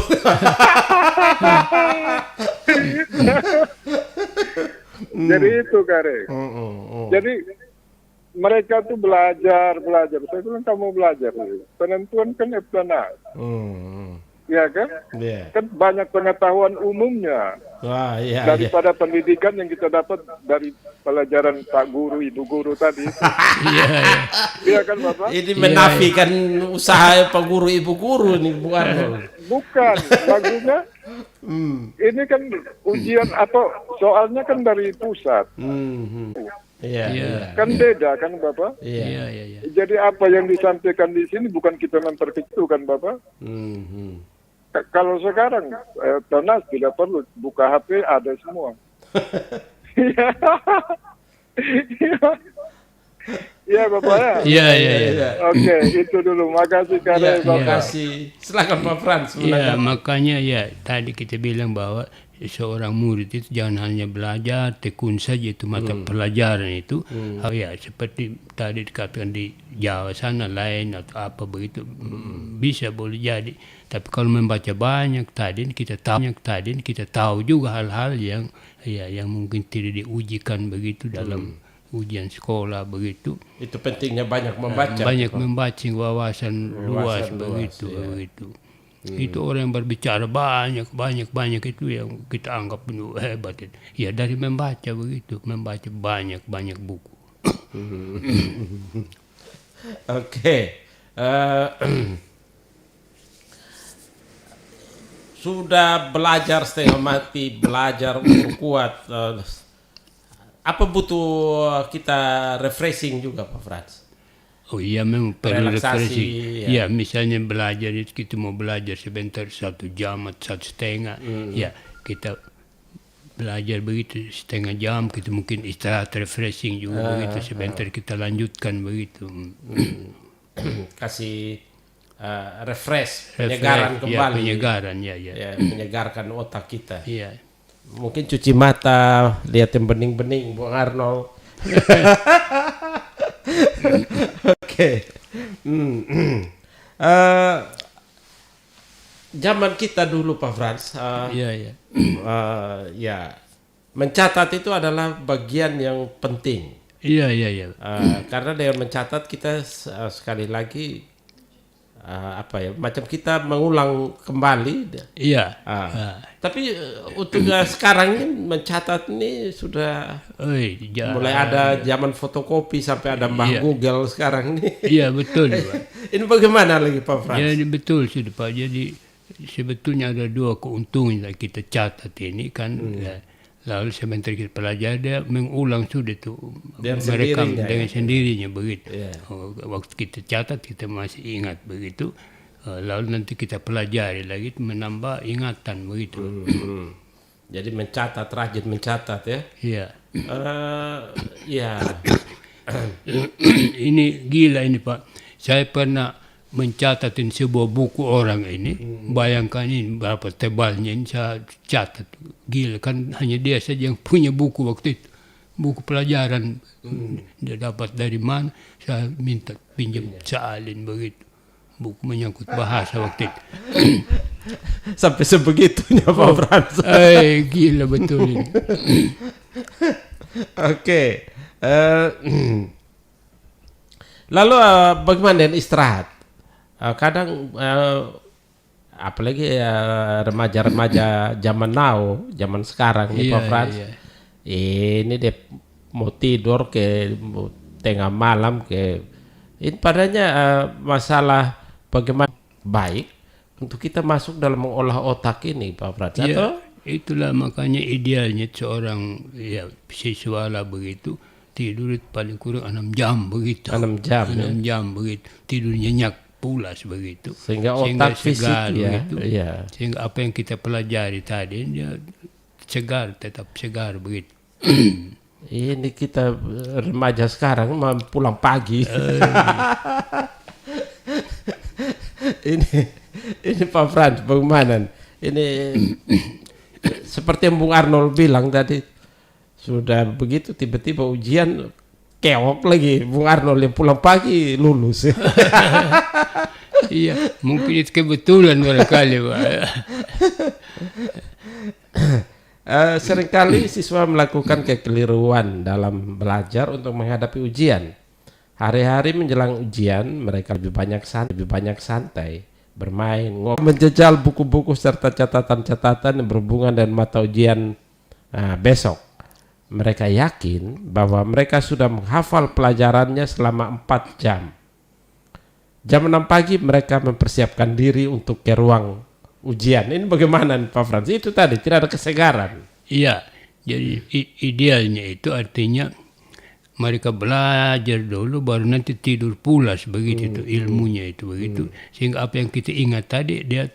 Jadi itu Kare. Jadi mereka tuh belajar. Saya bilang kamu belajar. Penentuan kan Eptanas. Ya kan? Kan banyak pengetahuan umumnya. Daripada pendidikan yang kita dapat dari pelajaran Pak Guru, Ibu Guru tadi. Iya kan Bapak? Ini menafikan usaha Pak Guru, Ibu Guru nih, bukan. Maksudnya ini kan ujian atau soalnya kan dari pusat. Kan beda kan Bapak? Jadi apa yang disampaikan di sini bukan kita memperkecil kan Bapak? Kalau sekarang Tanas tidak perlu buka HP, ada semua. Iya Bapak ya. Iya. Oke, itu dulu. Makasih Kare Bapak. Makasih. Silakan Pak Frans. Iya, makanya ya tadi kita bilang bahwa seorang murid itu jangan hanya belajar, tekun saja itu mata pelajaran itu. Ya seperti tadi dikatakan di Jawa sana lain atau apa begitu, bisa boleh jadi. Tapi kalau membaca banyak tadi kita tahu juga hal-hal yang mungkin tidak diujikan begitu dalam ujian sekolah begitu. Itu pentingnya banyak membaca. Banyak membaca, wawasan luas begitu. Itu orang yang berbicara banyak itu yang kita anggap hebat. Ya dari membaca begitu, membaca banyak buku. Oke. Sudah belajar setengah mati, belajar untuk kuat. Apa butuh kita refreshing juga Pak Frans? Oh iya, memang perlu refreshing. Ya. Ya, misalnya belajar itu kita mau belajar sebentar 1 jam atau 1,5. Ya, kita belajar begitu setengah jam, kita mungkin istirahat refreshing juga begitu sebentar kita lanjutkan begitu. Kasih refresh, penyegaran kembali. Ya, penyegaran ya. Menyegarkan otak kita. Iya. Mungkin cuci mata, lihat yang bening-bening, Bung Arnold. Oke. Zaman kita dulu Pak Frans. Mencatat itu adalah bagian yang penting. Iya. Karena dengan mencatat kita sekali lagi macam kita mengulang kembali. Iya. Tapi untuk sekarang ini mencatat ini sudah mulai ada zaman fotokopi sampai ada Mbah Google sekarang ini. Iya betul. Ini bagaimana lagi Pak Frans? Ya betul sudah Pak. Jadi sebetulnya ada 2 keuntungan yang kita catat ini kan. Lalu sebentar kita pelajari dia mengulang sudah tuh merekam dengan sendirinya begitu. Waktu kita catat kita masih ingat begitu. Lalu nanti kita pelajari lagi menambah ingatan begitu. Jadi mencatat, rajin mencatat ya. Iya. Ini gila ini Pak. Saya pernah mencatatin sebuah buku orang ini, bayangkan ini berapa tebalnya, ini saya catat. Gila kan, hanya dia saja yang punya buku waktu itu, buku pelajaran. Dia dapat dari mana, saya minta pinjam salin begitu, buku menyangkut bahasa waktu itu. Sampai sebegitunya Pak Frans. Gila betul ini. Oke. Lalu bagaimana dengan istirahat? Kadang apalagi remaja-remaja zaman now, zaman sekarang nih Pak Frans. Ini dia mau tidur ke tengah malam ke ini padanya masalah bagaimana baik untuk kita masuk dalam mengolah otak ini Pak Frans. Atau itulah makanya idealnya seorang siswa lah begitu tidur paling kurang 6 jam begitu. 6 jam. 6 jam begitu. Tidur nyenyak pulas begitu. Sehingga otak segar fisik begitu. ya. Sehingga apa yang kita pelajari tadi dia segar, tetap segar begitu. Ini kita remaja sekarang mau pulang pagi. ini Pak Frans bagaimana? Ini seperti yang Bung Arnold bilang tadi, sudah begitu tiba-tiba ujian keok lagi, Bung Arnold yang pulang pagi lulus. Iya, mungkin itu kebetulan barangkali Pak. Seringkali siswa melakukan kekeliruan dalam belajar untuk menghadapi ujian. Hari-hari menjelang ujian, mereka lebih banyak santai, bermain, menjejal buku-buku serta catatan-catatan yang berhubungan dengan mata ujian besok. Mereka yakin bahwa mereka sudah menghafal pelajarannya selama 4 jam. Jam 6 pagi mereka mempersiapkan diri untuk ke ruang ujian. Ini bagaimana Pak Frans? Itu tadi tidak ada kesegaran. Iya, jadi idealnya itu artinya mereka belajar dulu baru nanti tidur pulas begitu itu ilmunya itu begitu. Sehingga apa yang kita ingat tadi dia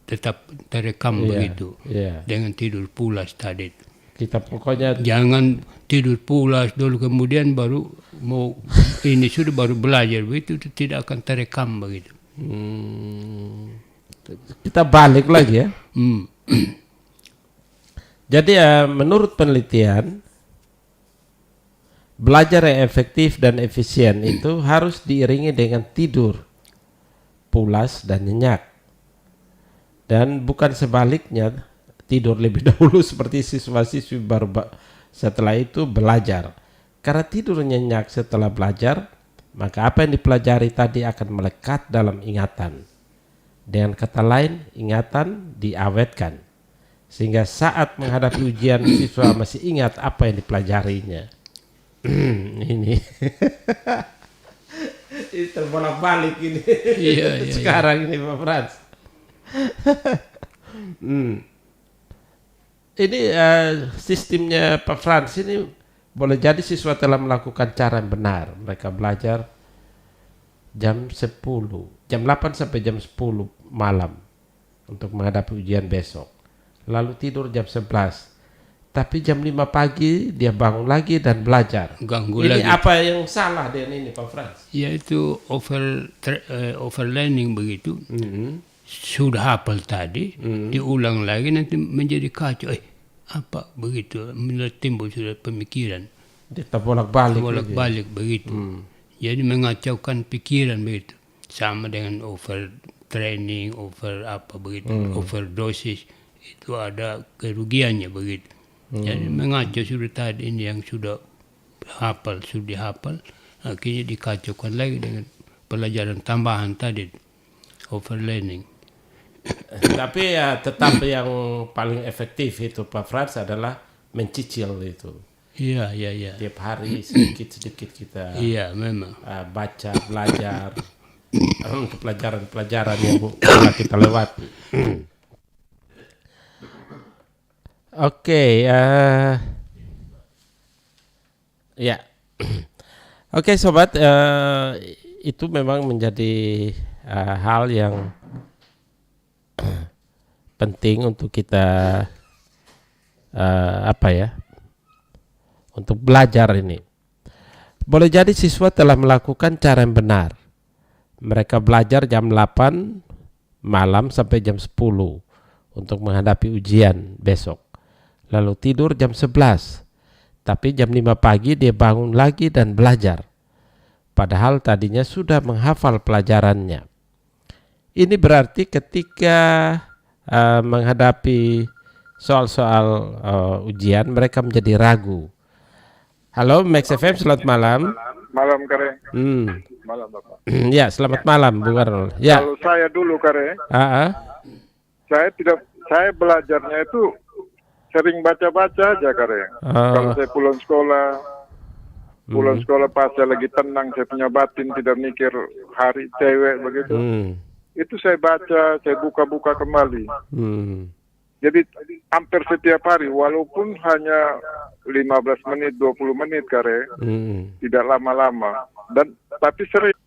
tetap terekam begitu. Dengan tidur pulas tadi. Kita pokoknya jangan tidur pulas dulu kemudian baru mau ini sudah baru belajar begitu itu tidak akan terekam begitu. Kita balik lagi ya. Jadi menurut penelitian belajar yang efektif dan efisien itu harus diiringi dengan tidur pulas dan nyenyak. Dan bukan sebaliknya tidur lebih dahulu seperti siswa-siswi baru setelah itu belajar. Karena tidur nyenyak setelah belajar, maka apa yang dipelajari tadi akan melekat dalam ingatan. Dengan kata lain, ingatan diawetkan. Sehingga saat menghadapi ujian siswa masih ingat apa yang dipelajarinya. Ini ini terbolak-balik ini. Sekarang ini Pak Frans. Ini sistemnya Pak Frans ini boleh jadi siswa telah melakukan cara yang benar. Mereka belajar jam 10, jam 8 sampai jam 10 malam untuk menghadapi ujian besok. Lalu tidur jam 11. Tapi jam 5 pagi dia bangun lagi dan belajar. Ganggu ini lagi. Apa yang salah dengan ini Pak Frans? Yaitu overlearning begitu. Sudah hafal tadi, diulang lagi nanti menjadi kacau. Apa begitu? Timbul sudah pemikiran. Kita bolak-balik begitu. Jadi mengacaukan pikiran begitu. Sama dengan overtraining, overdosis itu ada kerugiannya begitu. Jadi mengacau sudah tadi ini yang sudah dihafal, akhirnya dikacaukan lagi dengan pelajaran tambahan tadi, overlearning. Tapi ya tetap yang paling efektif itu Pak Frans adalah mencicil itu. Iya. Tiap hari sedikit-sedikit kita. Iya, memang. Baca, belajar untuk pelajaran-pelajaran yang telah kita lewati. Oke, ya. Oke, sobat, itu memang menjadi hal yang penting untuk kita untuk belajar ini. Boleh jadi siswa telah melakukan cara yang benar. Mereka belajar jam 8 malam sampai jam 10 untuk menghadapi ujian besok. Lalu tidur jam 11. Tapi jam 5 pagi dia bangun lagi dan belajar. Padahal tadinya sudah menghafal pelajarannya. Ini berarti ketika menghadapi soal-soal ujian mereka menjadi ragu. Halo Max FM, selamat malam. Malam Kare. Hmm. Malam Bapak. Ya, selamat malam Bung Arnold. Ya. Kalau saya dulu Kare, saya belajarnya itu sering baca-baca aja Kare. Kalau saya pulang sekolah pas saya lagi tenang, saya punya batin tidak mikir hari cewek begitu. Itu saya baca, saya buka-buka kembali. Jadi hampir setiap hari, walaupun hanya 15 menit, 20 menit Kare, tidak lama-lama. Tapi sering.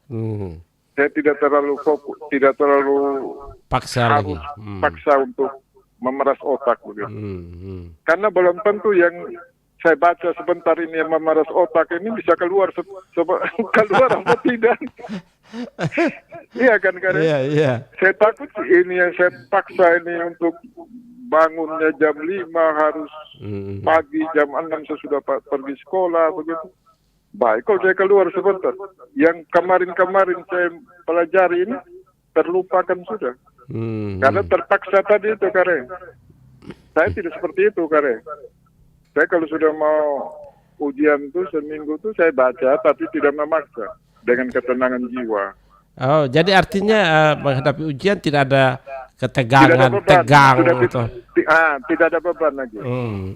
Saya tidak terlalu fokus, tidak terlalu paksa harus paksa untuk memeras otak begitu. Karena belum tentu yang saya baca sebentar ini yang memeras otak ini bisa keluar keluar atau tidak. Iya kan Kare? Iya. Saya takut ini yang saya paksa ini untuk bangunnya jam 5 harus pagi jam 6 saya sudah pergi sekolah begitu. Baik kalau saya keluar sebentar. Yang kemarin-kemarin saya pelajari ini terlupakan sudah. Karena terpaksa tadi itu Kare. Saya tidak seperti itu Kare. Saya kalau sudah mau ujian tuh seminggu tuh saya baca tapi tidak memaksa, dengan ketenangan jiwa. Oh, jadi artinya menghadapi ujian tidak ada ketegangan, tegang gitu. Tidak ada beban lagi.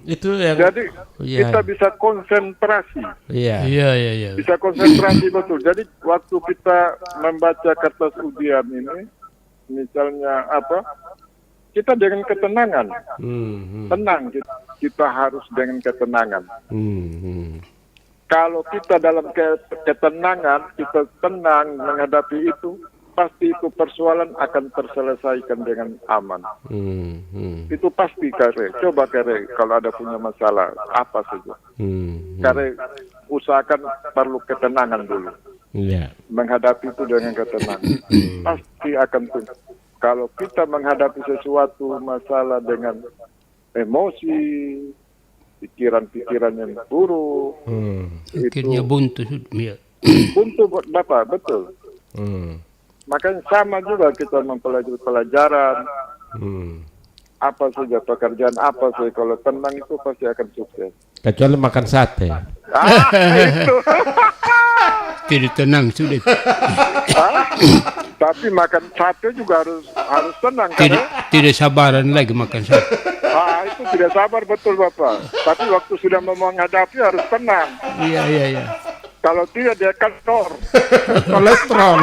Itu yang jadi kita bisa konsentrasi. Iya. Bisa konsentrasi betul. Jadi waktu kita membaca kertas ujian ini, misalnya apa? Kita dengan ketenangan. Tenang kita harus dengan ketenangan. Kalau kita dalam ketenangan, kita tenang menghadapi itu, pasti itu persoalan akan terselesaikan dengan aman. Itu pasti Kare. Coba Kare kalau ada punya masalah apa saja. Kare usahakan perlu ketenangan dulu. Menghadapi itu dengan ketenangan. Pasti akan tuntas. Kalau kita menghadapi sesuatu masalah dengan emosi, pikiran-pikiran yang buruk, akhirnya buntu. Buntu Bapak, betul. Makanya sama juga kita mempelajari pelajaran, apa saja pekerjaan apa saja, kalau tenang itu pasti akan sukses. Kecuali makan sate. Itu. Tidak tenang sudah. Tapi makan sate juga harus tenang kan? Tidak sabaran lagi makan sate. Itu tidak sabar betul Bapak. Tapi waktu sudah mau menghadapi harus tenang. Iya. Kalau tidak dia kantor. Kolesterol.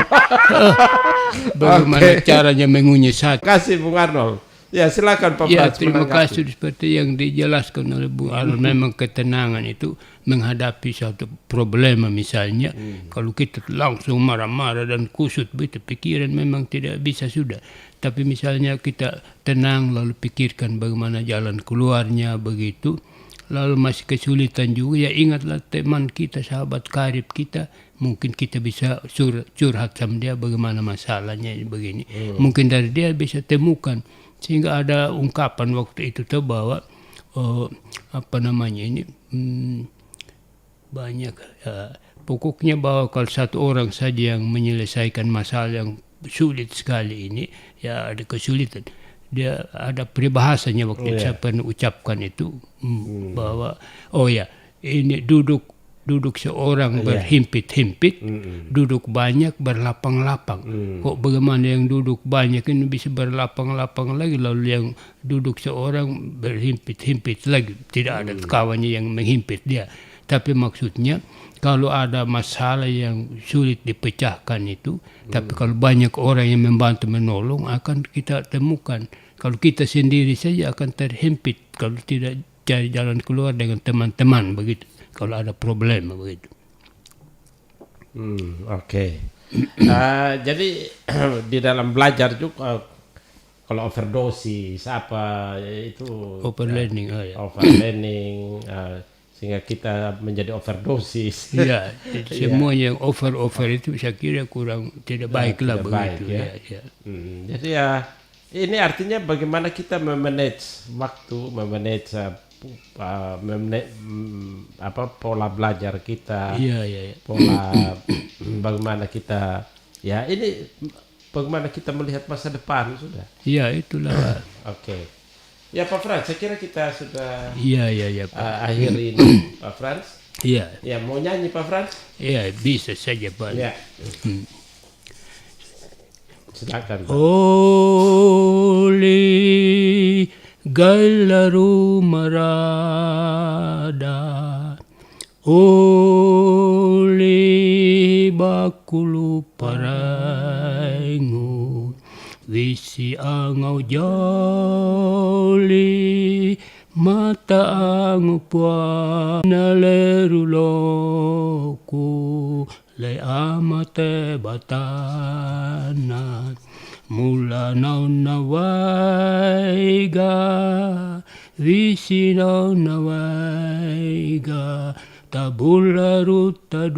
Bagaimana caranya mengunyah sate? Kasih Bung Arnold. Ya silakan Pak. Ya terima kasih seperti yang dijelaskan oleh Bung Arnold. Memang ketenangan itu menghadapi suatu problema misalnya. Kalau kita langsung marah-marah dan kusut begitu pikiran memang tidak bisa sudah. Tapi misalnya kita tenang lalu pikirkan bagaimana jalan keluarnya begitu. Lalu masih kesulitan juga ya ingatlah teman kita, sahabat karib kita, mungkin kita bisa curhat sama dia bagaimana masalahnya begini. Mungkin dari dia bisa temukan sehingga ada ungkapan waktu itu tuh bahwa banyak pokoknya bahwa kalau satu orang saja yang menyelesaikan masalah yang sulit sekali ini ya ada kesulitan. Dia ada peribahasanya waktu saya pernah ucapkan itu bahwa ini duduk seorang berhimpit-himpit, duduk banyak berlapang-lapang. Kok bagaimana yang duduk banyak ini bisa berlapang-lapang lagi, lalu yang duduk seorang berhimpit-himpit lagi, tidak ada kawannya yang menghimpit dia. Tapi maksudnya kalau ada masalah yang sulit dipecahkan itu, tapi kalau banyak orang yang membantu menolong akan kita temukan. Kalau kita sendiri saja akan terhimpit kalau tidak cari jalan keluar dengan teman-teman begitu. Kalau ada problem begitu. Oke. Jadi di dalam belajar juga kalau overdosis apa itu overlearning, overlearning sehingga kita menjadi overdosis. Iya, semua yang over itu saya kira kurang tidak baik lah begitu. Ya. Jadi ya ini artinya bagaimana kita memanage waktu, memanage pola belajar kita, pola bagaimana kita ini bagaimana kita melihat masa depan sudah. Iya itulah. Oke. Ya Pak Frans, saya kira kita sudah Iya. akhiri ini Pak Frans. Iya. Ya, mau nyanyi Pak Frans? Iya, bisa saja Pak. Ya. Silakan Pak. Oli galaru marada, oli bakulu paraingu, visi angau joli, mata angu puana leruloku, le amate batana. Mula naun nawaiga, visi naun nawaiga, tabula ruta